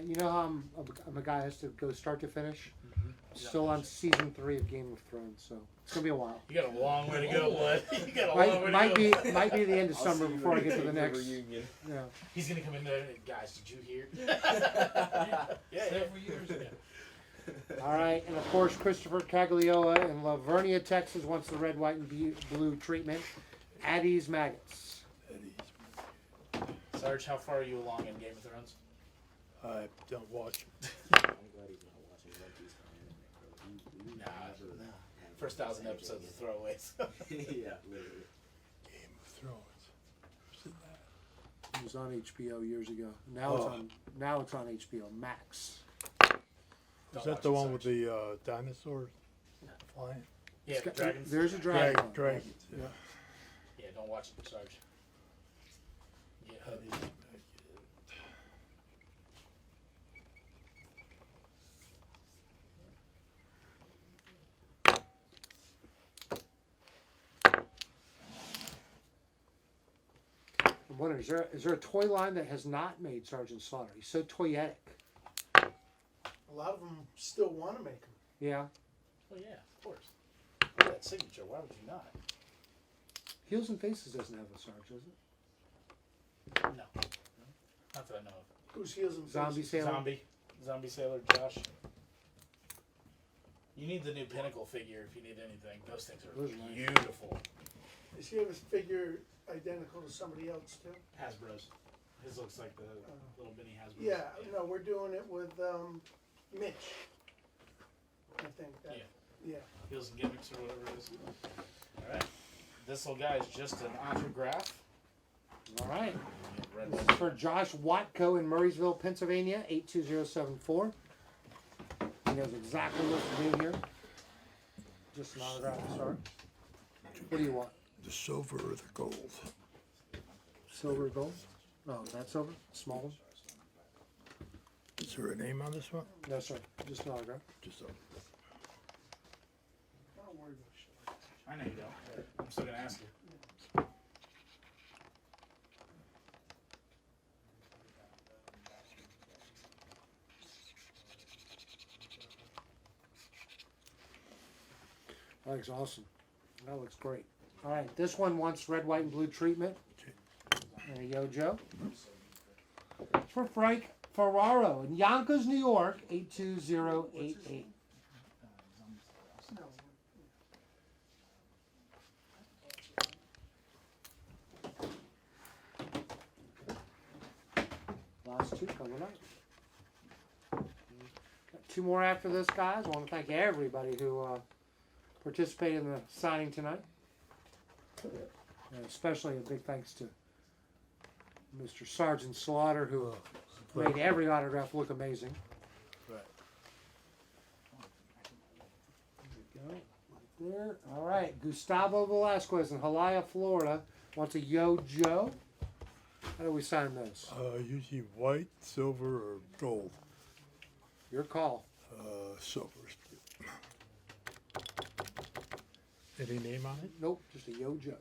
you know how I'm a guy who has to go start to finish? Yeah. Still on season 3 of Game of Thrones, so it's going to be a while. You got a long way to go, bud. You got a long way Might to go. might be the end of I'll summer see you before I when get to you the take next. reunion. Yeah. He's gonna come in there and, guys, did you hear? Yeah. Several years ago. All right, and of course Christopher Cagliola in Lavernia, Texas wants the red, white, and blue treatment. Addie's Maggots. Sarge, how far are you along in Game of Thrones? I don't watch. I'm glad he's not watching One Piece for anime, bro. Nah. First 1,000 episodes of throwaways. Yeah, literally. Game of Thrones. Where's it at? It was on HBO years ago. Now it's on HBO Max. Is that the one with the dinosaurs flying? Yeah, Got- dragons. There's a dragon. one. Dragons. Yeah. Yeah, don't watch it, Sarge. Yeah, I'm wondering, is there a toy line that has not made Sergeant Slaughter? He's so toyetic. A lot of them still want to make them. Yeah. Oh yeah, of course. Look at that signature. Why would you not? Heels and Faces doesn't have a Sarge, does it? No. Not that I know of. Who's Heels and Zombie Faces? Sailor. Zombie Sailor, Josh. You need the new Pinnacle figure if you need anything. Those things are Those are nice. beautiful. Does he have a figure identical to somebody else too? Hasbro's. His looks like the little mini Hasbro. Yeah, no, we're doing it with Mitch. I think that. Yeah. Yeah. Heels and gimmicks or whatever it is. Alright. This little guy is just an autograph. All right. Red This one. is for Josh Watko in Murraysville, Pennsylvania, 82074. He knows exactly what to do here. Just an autograph, sorry. What do you want? The silver or the gold? Silver or gold? Oh, is that silver? Small one? Is there a name on this one? No, sir. Just an autograph. Just a. Don't worry about shit. I know you don't. I'm still gonna ask you. That looks awesome. That looks great. All right, this one wants red, white, and blue treatment. There you go, Joe. For Frank Ferraro in Yonkers, New York, 82088. No. Last two coming up. Got two more after this, guys. I want to thank everybody who participated in the signing tonight. And especially a big thanks to Mr. Sergeant Slaughter, who made every autograph look amazing. Right. There we go. Right there. All right. Gustavo Velasquez in Hialeah, Florida wants a Yo Joe. How do we sign those? Usually white, silver, or gold. Your call. Silver. Any name on it? Nope, just a Yo Joe.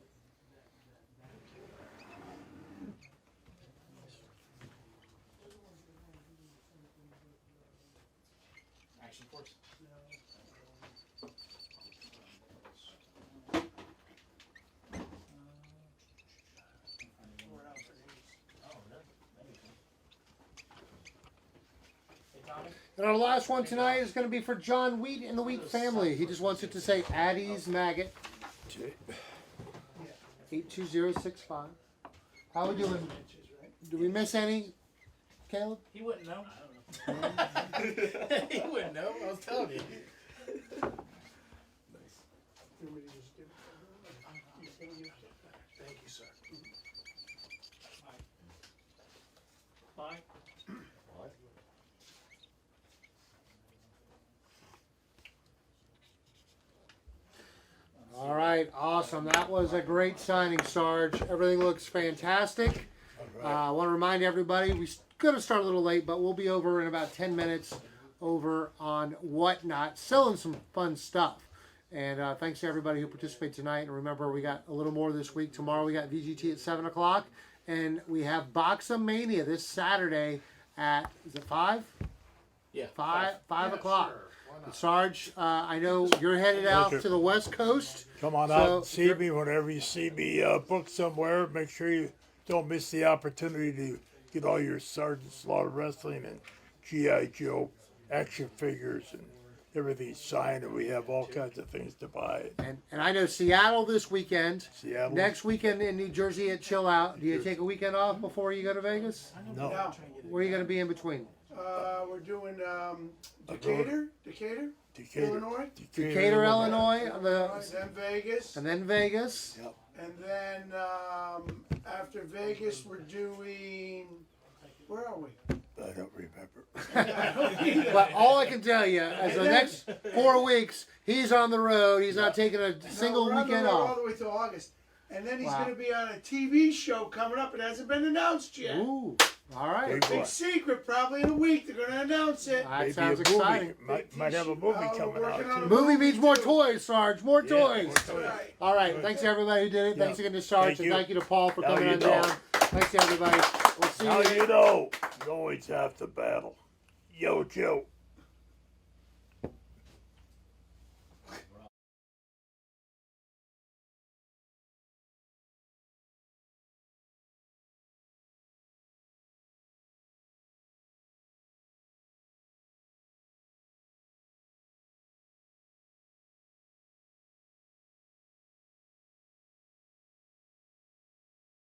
Action Force. We're out for these. Oh, really? That'd be cool. Hey, Tom. And our last one tonight is going to be for John Wheat and the Wheat family. He just wants it to say Addie's Maggot 82065. How we doing? Did we miss any, Caleb? He wouldn't know. He wouldn't know. I was telling you. Thank you, sir. Bye. All right, awesome. That was a great signing, Sarge. Everything looks fantastic. I want to remind everybody, we're going to start a little late, but we'll be over in about 10 minutes over on Whatnot, selling some fun stuff. And thanks to everybody who participated tonight. And remember, we got a little more this week. Tomorrow we got VGT at 7 o'clock. And we have Boxamania this Saturday at, is it 5? Yeah. 5 Yeah, o'clock. sure. Why not? Sarge, I know you're headed out to the West Coast. Come on So, out and see you're- me whenever you see me booked somewhere. Make sure you don't miss the opportunity to get all your Sergeant Slaughter Wrestling and G.I. Joe action figures and everything signed, and we have all kinds of things to buy. And I know Seattle this weekend. Seattle. Next weekend in New Jersey at Chill Out. Do you take a weekend off before you go to Vegas? No. No, Where are you going to be in between? we're doing Decatur, Illinois, Decatur, Illinois, then Vegas, and then Vegas. and then after Vegas we're doing. Where are we? I don't remember. But all I can tell you is the next 4 weeks, he's on the road. He's not taking a single No, we're on the weekend road off. all the way till August, and then he's Wow. going to be on a TV show coming up. It hasn't been announced yet. Ooh, all right. Big Big one. secret. Probably in a week they're going to announce it. That Maybe sounds a movie. exciting. Might have a movie Oh, coming we're out working on too. a Movie means more too. toys, Sarge. More Yeah, toys. more toys. Right. All right. Thanks to everybody who did it. Yeah. Thanks again to Sarge. Thank And you. thank you to Paul for Now coming you on know. down. Thanks to everybody. We'll see Now you. you know, you always have to battle. Yo, Joe.